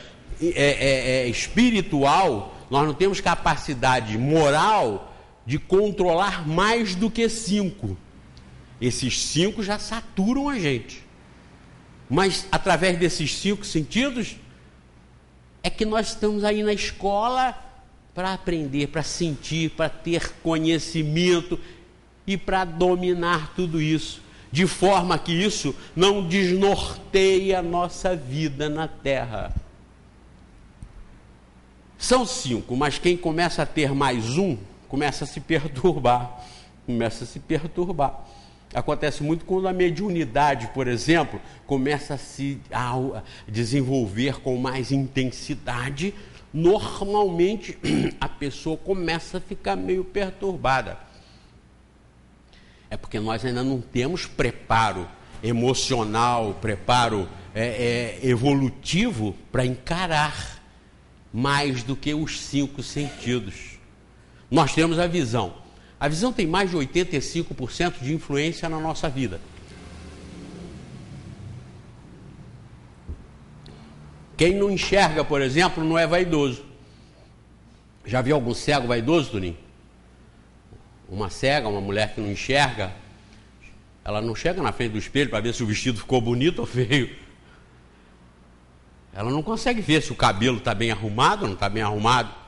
espiritual, nós não temos capacidade moral de controlar mais do que 5. Esses 5 já saturam a gente. Mas através desses 5 sentidos é que nós estamos aí na escola para aprender, para sentir, para ter conhecimento e para dominar tudo isso, de forma que isso não desnorteie a nossa vida na Terra. São 5, mas quem começa a ter mais um, começa a se perturbar. Acontece muito quando a mediunidade, por exemplo, começa a se desenvolver com mais intensidade. Normalmente a pessoa começa a ficar meio perturbada. É porque nós ainda não temos preparo emocional, preparo evolutivo para encarar mais do que os 5 sentidos. Nós temos a visão. A visão tem mais de 85% de influência na nossa vida. Quem não enxerga, por exemplo, não é vaidoso. Já viu algum cego vaidoso, Toninho? Uma cega, uma mulher que não enxerga, ela não chega na frente do espelho para ver se o vestido ficou bonito ou feio. Ela não consegue ver se o cabelo está bem arrumado ou não está bem arrumado.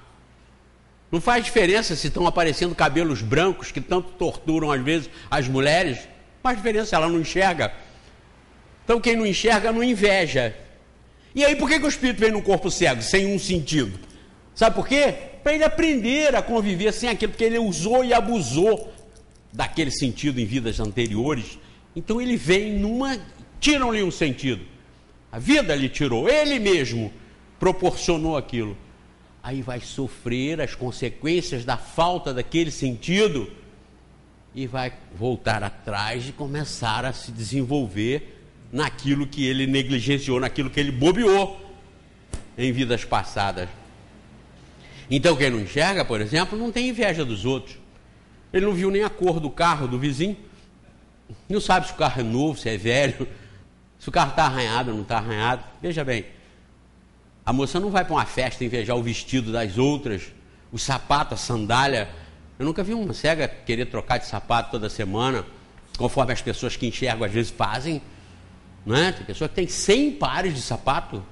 Não faz diferença se estão aparecendo cabelos brancos que tanto torturam às vezes as mulheres. Não faz diferença, ela não enxerga. Então quem não enxerga não inveja. E aí por que o espírito vem num corpo cego, sem um sentido? Sabe por quê? Para ele aprender a conviver sem aquilo, porque ele usou e abusou daquele sentido em vidas anteriores. Então ele vem tiram-lhe um sentido. A vida lhe tirou, ele mesmo proporcionou aquilo. Aí vai sofrer as consequências da falta daquele sentido e vai voltar atrás e começar a se desenvolver naquilo que ele negligenciou, naquilo que ele bobeou em vidas passadas. Então quem não enxerga, por exemplo, não tem inveja dos outros. Ele não viu nem a cor do carro do vizinho, não sabe se o carro é novo, se é velho, se o carro está arranhado ou não está arranhado. Veja bem, a moça não vai para uma festa invejar o vestido das outras, o sapato, a sandália. Eu nunca vi uma cega querer trocar de sapato toda semana, conforme as pessoas que enxergam às vezes fazem, não é? Tem pessoa que tem 100 pares de sapato.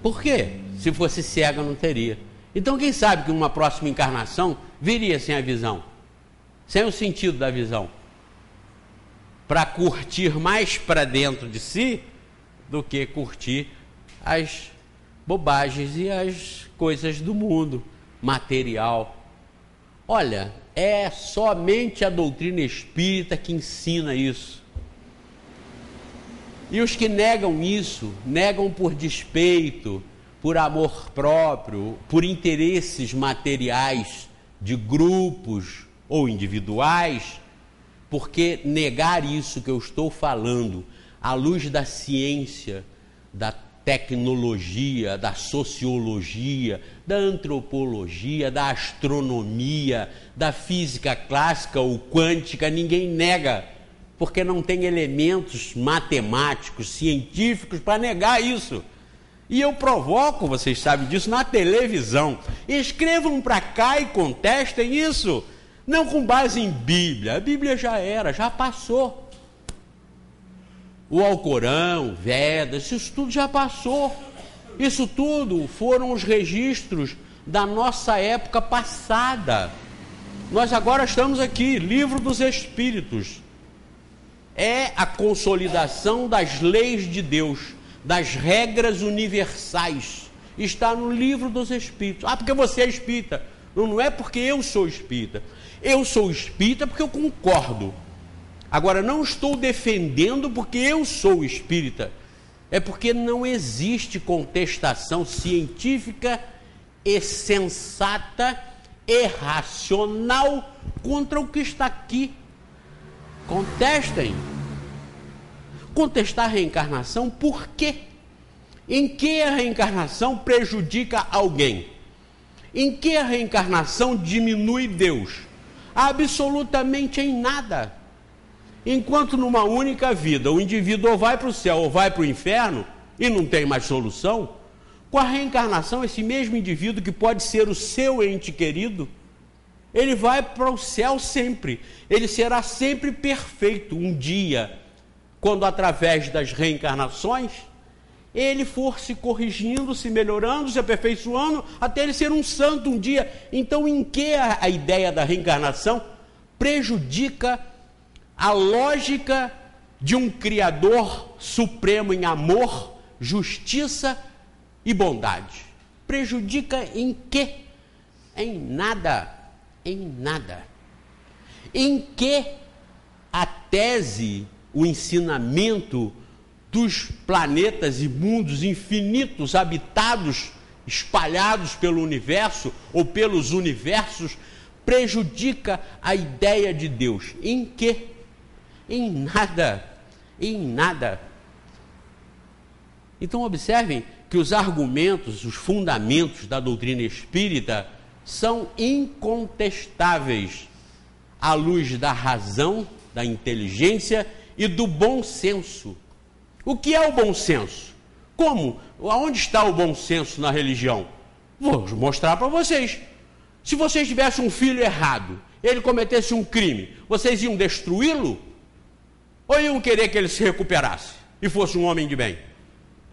Por quê? Se fosse cega não teria. Então quem sabe que numa próxima encarnação viria sem a visão, sem o sentido da visão, para curtir mais para dentro de si do que curtir as bobagens e as coisas do mundo material. Olha, é somente a doutrina espírita que ensina isso. E os que negam isso, negam por despeito, por amor próprio, por interesses materiais de grupos ou individuais, porque negar isso que eu estou falando, à luz da ciência, da tecnologia, da sociologia, da antropologia, da astronomia, da física clássica ou quântica, ninguém nega, porque não tem elementos matemáticos, científicos para negar isso. E eu provoco, vocês sabem disso, na televisão. Escrevam para cá e contestem isso. Não com base em Bíblia. A Bíblia já era, já passou. O Alcorão, Vedas, isso tudo já passou. Isso tudo foram os registros da nossa época passada. Nós agora estamos aqui, Livro dos Espíritos. É a consolidação das leis de Deus, das regras universais. Está no Livro dos Espíritos. Ah, porque você é espírita. Não é porque eu sou espírita. Eu sou espírita porque eu concordo. Agora, não estou defendendo porque eu sou espírita. É porque não existe contestação científica e sensata e racional contra o que está aqui. Contestem. Contestar a reencarnação, por quê? Em que a reencarnação prejudica alguém? Em que a reencarnação diminui Deus? Absolutamente em nada. Enquanto numa única vida o indivíduo ou vai para o céu ou vai para o inferno e não tem mais solução, com a reencarnação esse mesmo indivíduo que pode ser o seu ente querido, ele vai para o céu sempre. Ele será sempre perfeito. Um dia, quando através das reencarnações ele for se corrigindo, se melhorando, se aperfeiçoando, até ele ser um santo um dia. Então, em que a ideia da reencarnação prejudica a lógica de um Criador supremo em amor, justiça e bondade? Prejudica em quê? Em nada. Em nada. Em que a tese, o ensinamento dos planetas e mundos infinitos habitados, espalhados pelo universo ou pelos universos, prejudica a ideia de Deus? Em quê? Em nada. Em nada. Então observem que os argumentos, os fundamentos da doutrina espírita são incontestáveis à luz da razão, da inteligência e do bom senso. O que é o bom senso? Como? Aonde está o bom senso na religião? Vou mostrar para vocês. Se vocês tivessem um filho errado, ele cometesse um crime, vocês iam destruí-lo? Ou iam querer que ele se recuperasse e fosse um homem de bem?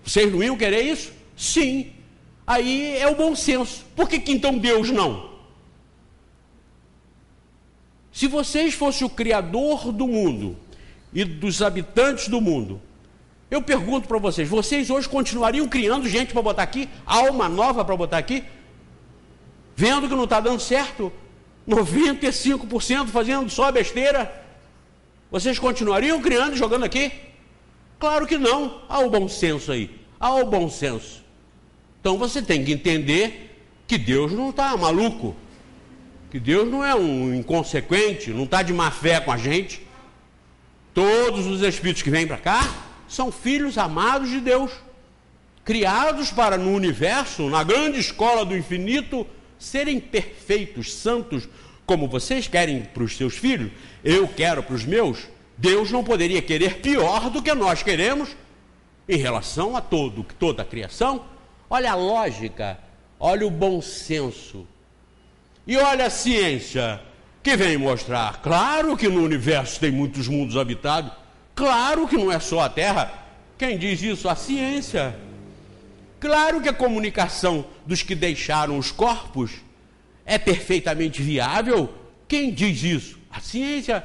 Vocês não iam querer isso? Sim. Aí é o bom senso. Por que então Deus não? Se vocês fossem o Criador do mundo e dos habitantes do mundo, eu pergunto para vocês, vocês hoje continuariam criando gente para botar aqui? Alma nova para botar aqui? Vendo que não está dando certo? 95% fazendo só besteira? Vocês continuariam criando e jogando aqui? Claro que não. Há o bom senso aí. Há o bom senso. Então você tem que entender que Deus não está maluco. Que Deus não é um inconsequente, não está de má fé com a gente. Todos os espíritos que vêm para cá são filhos amados de Deus, criados para no universo, na grande escola do infinito, serem perfeitos, santos, como vocês querem para os seus filhos, eu quero para os meus, Deus não poderia querer pior do que nós queremos em relação a toda a criação. Olha a lógica, olha o bom senso. E olha a ciência, que vem mostrar, claro que no universo tem muitos mundos habitados, claro que não é só a Terra. Quem diz isso? A ciência. Claro que a comunicação dos que deixaram os corpos é perfeitamente viável. Quem diz isso? A ciência.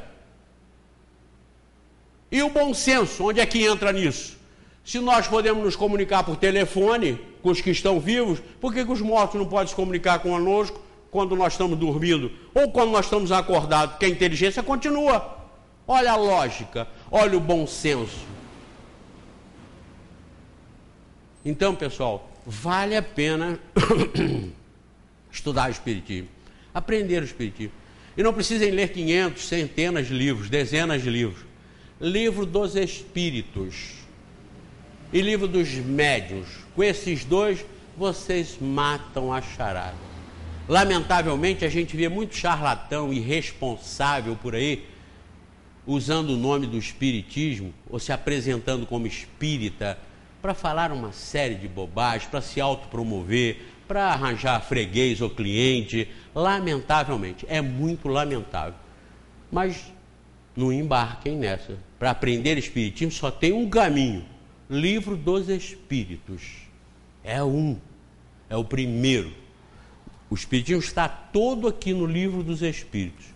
E o bom senso, onde é que entra nisso? Se nós podemos nos comunicar por telefone com os que estão vivos, por que os mortos não podem se comunicar conosco quando nós estamos dormindo? Ou quando nós estamos acordados? Porque a inteligência continua. Olha a lógica, olha o bom senso. Então, pessoal, vale a pena estudar o Espiritismo, aprender o Espiritismo. E não precisem ler 500, centenas de livros, dezenas de livros. Livro dos Espíritos e livro dos Médiuns. Com esses dois, vocês matam a charada. Lamentavelmente, a gente vê muito charlatão irresponsável por aí, usando o nome do Espiritismo, ou se apresentando como espírita, para falar uma série de bobagens, para se autopromover, para arranjar freguês ou cliente. Lamentavelmente, é muito lamentável. Mas não embarquem nessa. Para aprender Espiritismo só tem um caminho: Livro dos Espíritos. É o primeiro. O Espiritismo está todo aqui no Livro dos Espíritos.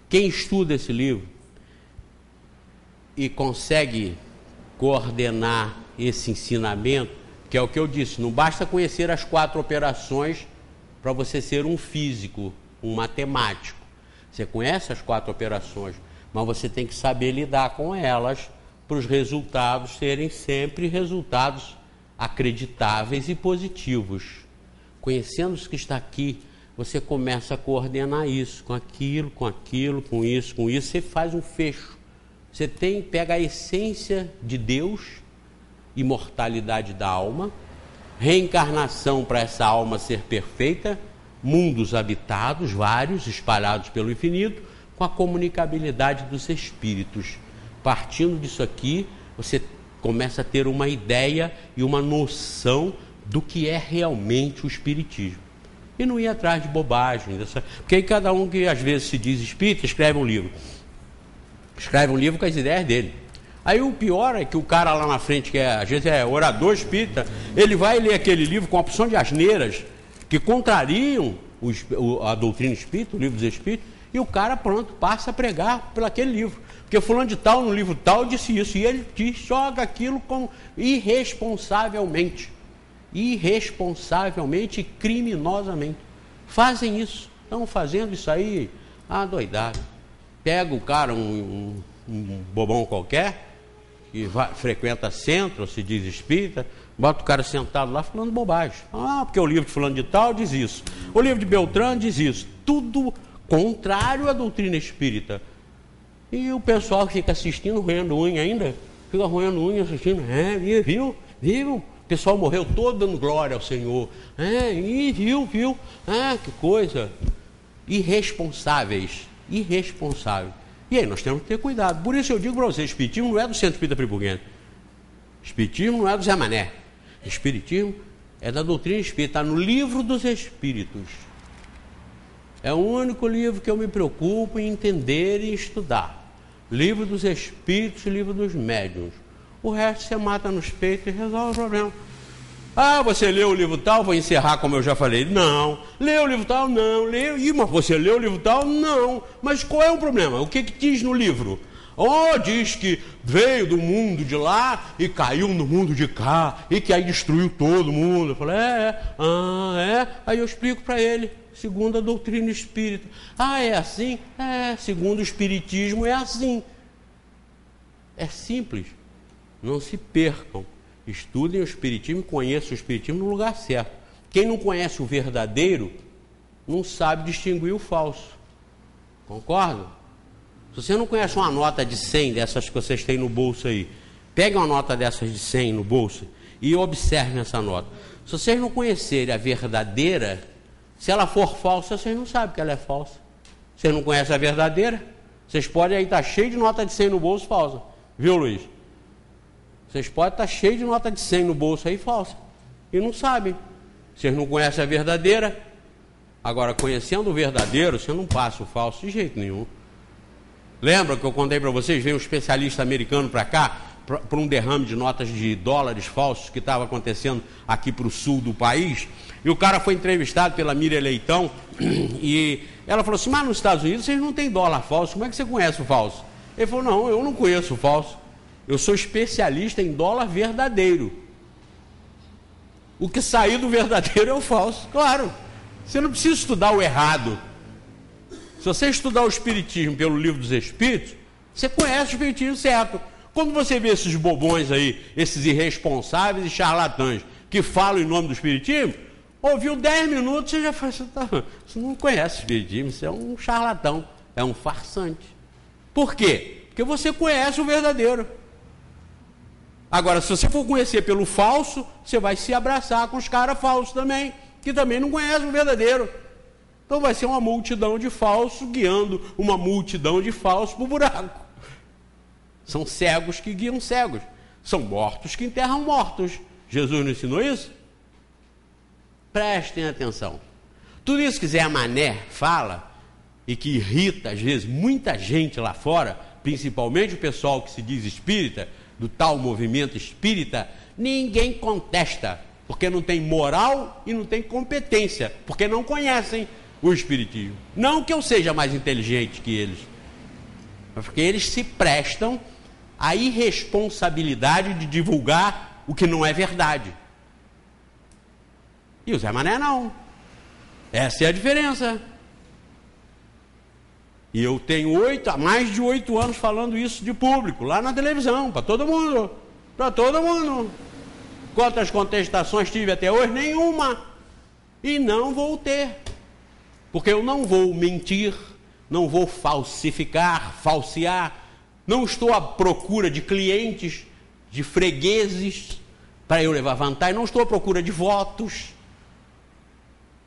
Quem estuda esse livro e consegue coordenar esse ensinamento, que é o que eu disse, não basta conhecer as 4 operações para você ser um físico, um matemático. Você conhece as 4 operações, mas você tem que saber lidar com elas para os resultados serem sempre resultados acreditáveis e positivos. Conhecendo o que está aqui, você começa a coordenar isso, com aquilo, com isso, você faz um fecho. Você pega a essência de Deus, imortalidade da alma, reencarnação para essa alma ser perfeita, mundos habitados, vários, espalhados pelo infinito, com a comunicabilidade dos espíritos. Partindo disso aqui, você começa a ter uma ideia e uma noção do que é realmente o espiritismo. E não ir atrás de bobagem, porque aí cada um que às vezes se diz espírita escreve um livro. Escreve um livro com as ideias dele. Aí o pior é que o cara lá na frente, que às vezes é orador espírita, ele vai ler aquele livro com a opção de asneiras que contrariam a doutrina espírita, o livro dos espíritos, e o cara pronto, passa a pregar por aquele livro. Porque fulano de tal, no livro tal, disse isso, e ele joga aquilo com irresponsavelmente e criminosamente. Fazem isso, estão fazendo isso aí, doidado. Pega o cara, um bobão qualquer, que frequenta centro, ou se diz espírita, bota o cara sentado lá falando bobagem. Porque o livro de fulano de tal diz isso, o livro de Beltrano diz isso, tudo contrário à doutrina espírita. E o pessoal fica assistindo, roendo unha ainda, fica roendo unha assistindo, viu? O pessoal morreu todo dando glória ao Senhor, viu, que coisa, irresponsáveis. E aí nós temos que ter cuidado. Por isso eu digo para vocês, Espiritismo não é do Centro Espírita Friburguense, Espiritismo não é do Zé Mané, Espiritismo é da doutrina espírita, está no Livro dos Espíritos. É o único livro que eu me preocupo em entender e estudar. Livro dos Espíritos e Livro dos Médiuns. O resto você mata nos peitos e resolve o problema. Você leu o livro tal, vou encerrar como eu já falei. Não. Leu o livro tal? Não. Mas você leu o livro tal? Não. Mas qual é o problema? O que diz no livro? Diz que veio do mundo de lá e caiu no mundo de cá e que aí destruiu todo mundo. Eu falei, Aí eu explico para ele, segundo a doutrina espírita. É assim? Segundo o espiritismo é assim. É simples. Não se percam. Estudem o espiritismo, conheçam o espiritismo no lugar certo. Quem não conhece o verdadeiro não sabe distinguir o falso. Concorda? Se você não conhece uma nota de 100 dessas que vocês têm no bolso aí, pegue uma nota dessas de 100 no bolso e observem essa nota. Se vocês não conhecerem a verdadeira, se ela for falsa, vocês não sabem que ela é falsa. Vocês não conhecem a verdadeira? Vocês podem aí estar cheio de nota de 100 no bolso falsa. Viu, Luiz? Vocês podem estar cheio de nota de 100 no bolso aí falsa. E não sabem. Vocês não conhecem a verdadeira. Agora, conhecendo o verdadeiro, você não passa o falso de jeito nenhum. Lembra que eu contei para vocês? Veio um especialista americano para cá, para um derrame de notas de dólares falsos que estava acontecendo aqui para o sul do país. E o cara foi entrevistado pela Miriam Leitão. E ela falou assim: mas nos Estados Unidos vocês não têm dólar falso, como é que você conhece o falso? Ele falou: não, eu não conheço o falso. Eu sou especialista em dólar verdadeiro. O que sair do verdadeiro é o falso. Claro, você não precisa estudar o errado. Se você estudar o Espiritismo pelo Livro dos Espíritos, você conhece o Espiritismo certo. Quando você vê esses bobões aí, esses irresponsáveis e charlatães que falam em nome do Espiritismo, ouviu 10 minutos, você já fala: você não conhece o Espiritismo, você é um charlatão, é um farsante. Por quê? Porque você conhece o verdadeiro. Agora, se você for conhecer pelo falso, você vai se abraçar com os caras falsos também, que também não conhecem o verdadeiro. Então vai ser uma multidão de falsos guiando uma multidão de falsos para o buraco. São cegos que guiam cegos. São mortos que enterram mortos. Jesus não ensinou isso? Prestem atenção. Tudo isso que Zé Mané fala, e que irrita às vezes muita gente lá fora, principalmente o pessoal que se diz espírita, do tal movimento espírita, ninguém contesta, porque não tem moral e não tem competência, porque não conhecem o Espiritismo. Não que eu seja mais inteligente que eles, mas porque eles se prestam à irresponsabilidade de divulgar o que não é verdade. E o Zé Mané não. Essa é a diferença. E eu tenho mais de 8 anos falando isso de público, lá na televisão, para todo mundo. Para todo mundo. Quantas contestações tive até hoje? Nenhuma. E não vou ter. Porque eu não vou mentir, não vou falsificar, falsear, não estou à procura de clientes, de fregueses, para eu levar vantagem, não estou à procura de votos.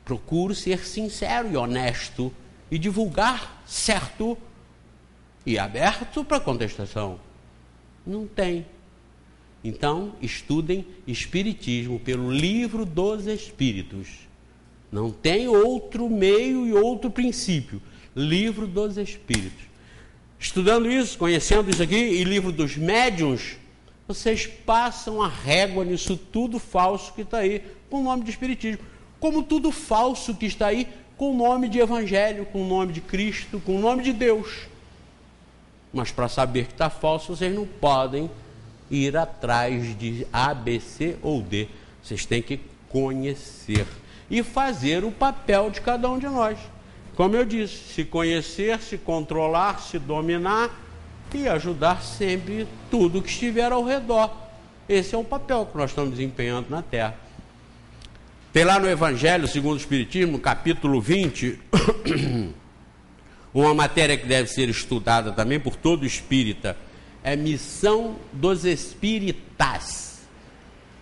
Procuro ser sincero e honesto e divulgar certo e aberto para contestação. Não tem. Então, estudem Espiritismo pelo Livro dos Espíritos. Não tem outro meio e outro princípio. Livro dos Espíritos. Estudando isso, conhecendo isso aqui, e Livro dos Médiuns, vocês passam a régua nisso tudo falso que está aí, com o nome de Espiritismo. Como tudo falso que está aí, com o nome de Evangelho, com o nome de Cristo, com o nome de Deus. Mas para saber que está falso, vocês não podem ir atrás de A, B, C ou D. Vocês têm que conhecer e fazer o papel de cada um de nós. Como eu disse, se conhecer, se controlar, se dominar e ajudar sempre tudo que estiver ao redor. Esse é o papel que nós estamos desempenhando na Terra. Tem lá no Evangelho segundo o Espiritismo, no capítulo 20, uma matéria que deve ser estudada também por todo espírita, é missão dos espíritas.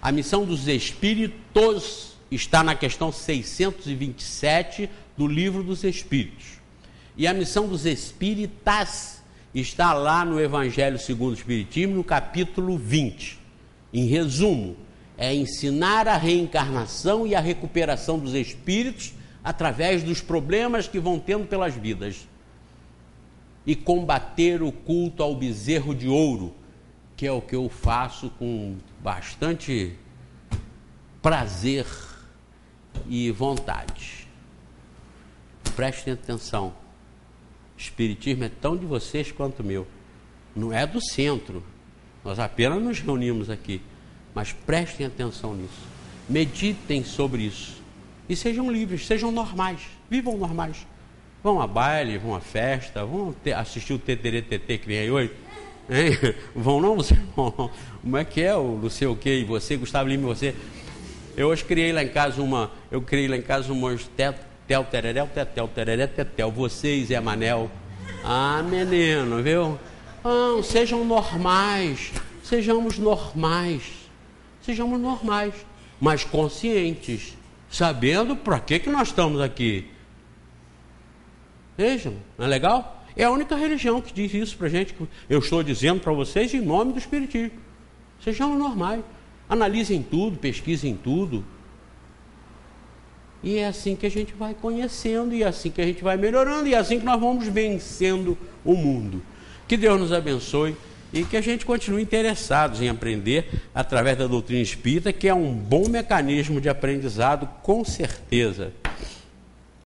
A missão dos espíritos está na questão 627 do Livro dos Espíritos. E a missão dos espíritas está lá no Evangelho segundo o Espiritismo, no capítulo 20. Em resumo, é ensinar a reencarnação e a recuperação dos espíritos através dos problemas que vão tendo pelas vidas. E combater o culto ao bezerro de ouro, que é o que eu faço com bastante prazer e vontade. Prestem atenção, o Espiritismo é tão de vocês quanto meu, não é do centro, nós apenas nos reunimos aqui, mas prestem atenção nisso, meditem sobre isso, e sejam livres, sejam normais, vivam normais, vão a baile, vão a festa, vão assistir o TTT que vem aí hoje, hein? Vão não? Você, como é que é o não sei o que, e você, Gustavo Lima, e você? Eu hoje criei lá em casa umas tetel, tereré, tetel, vocês, Zé Manel. Ah, menino, viu? Ah, sejam normais, sejamos normais, mas conscientes, sabendo para que nós estamos aqui. Vejam, não é legal? É a única religião que diz isso para a gente. Eu estou dizendo para vocês em nome do Espiritismo. Sejam normais. Analisem tudo, pesquisem tudo. E é assim que a gente vai conhecendo, e é assim que a gente vai melhorando, e é assim que nós vamos vencendo o mundo. Que Deus nos abençoe e que a gente continue interessados em aprender através da doutrina espírita, que é um bom mecanismo de aprendizado, com certeza.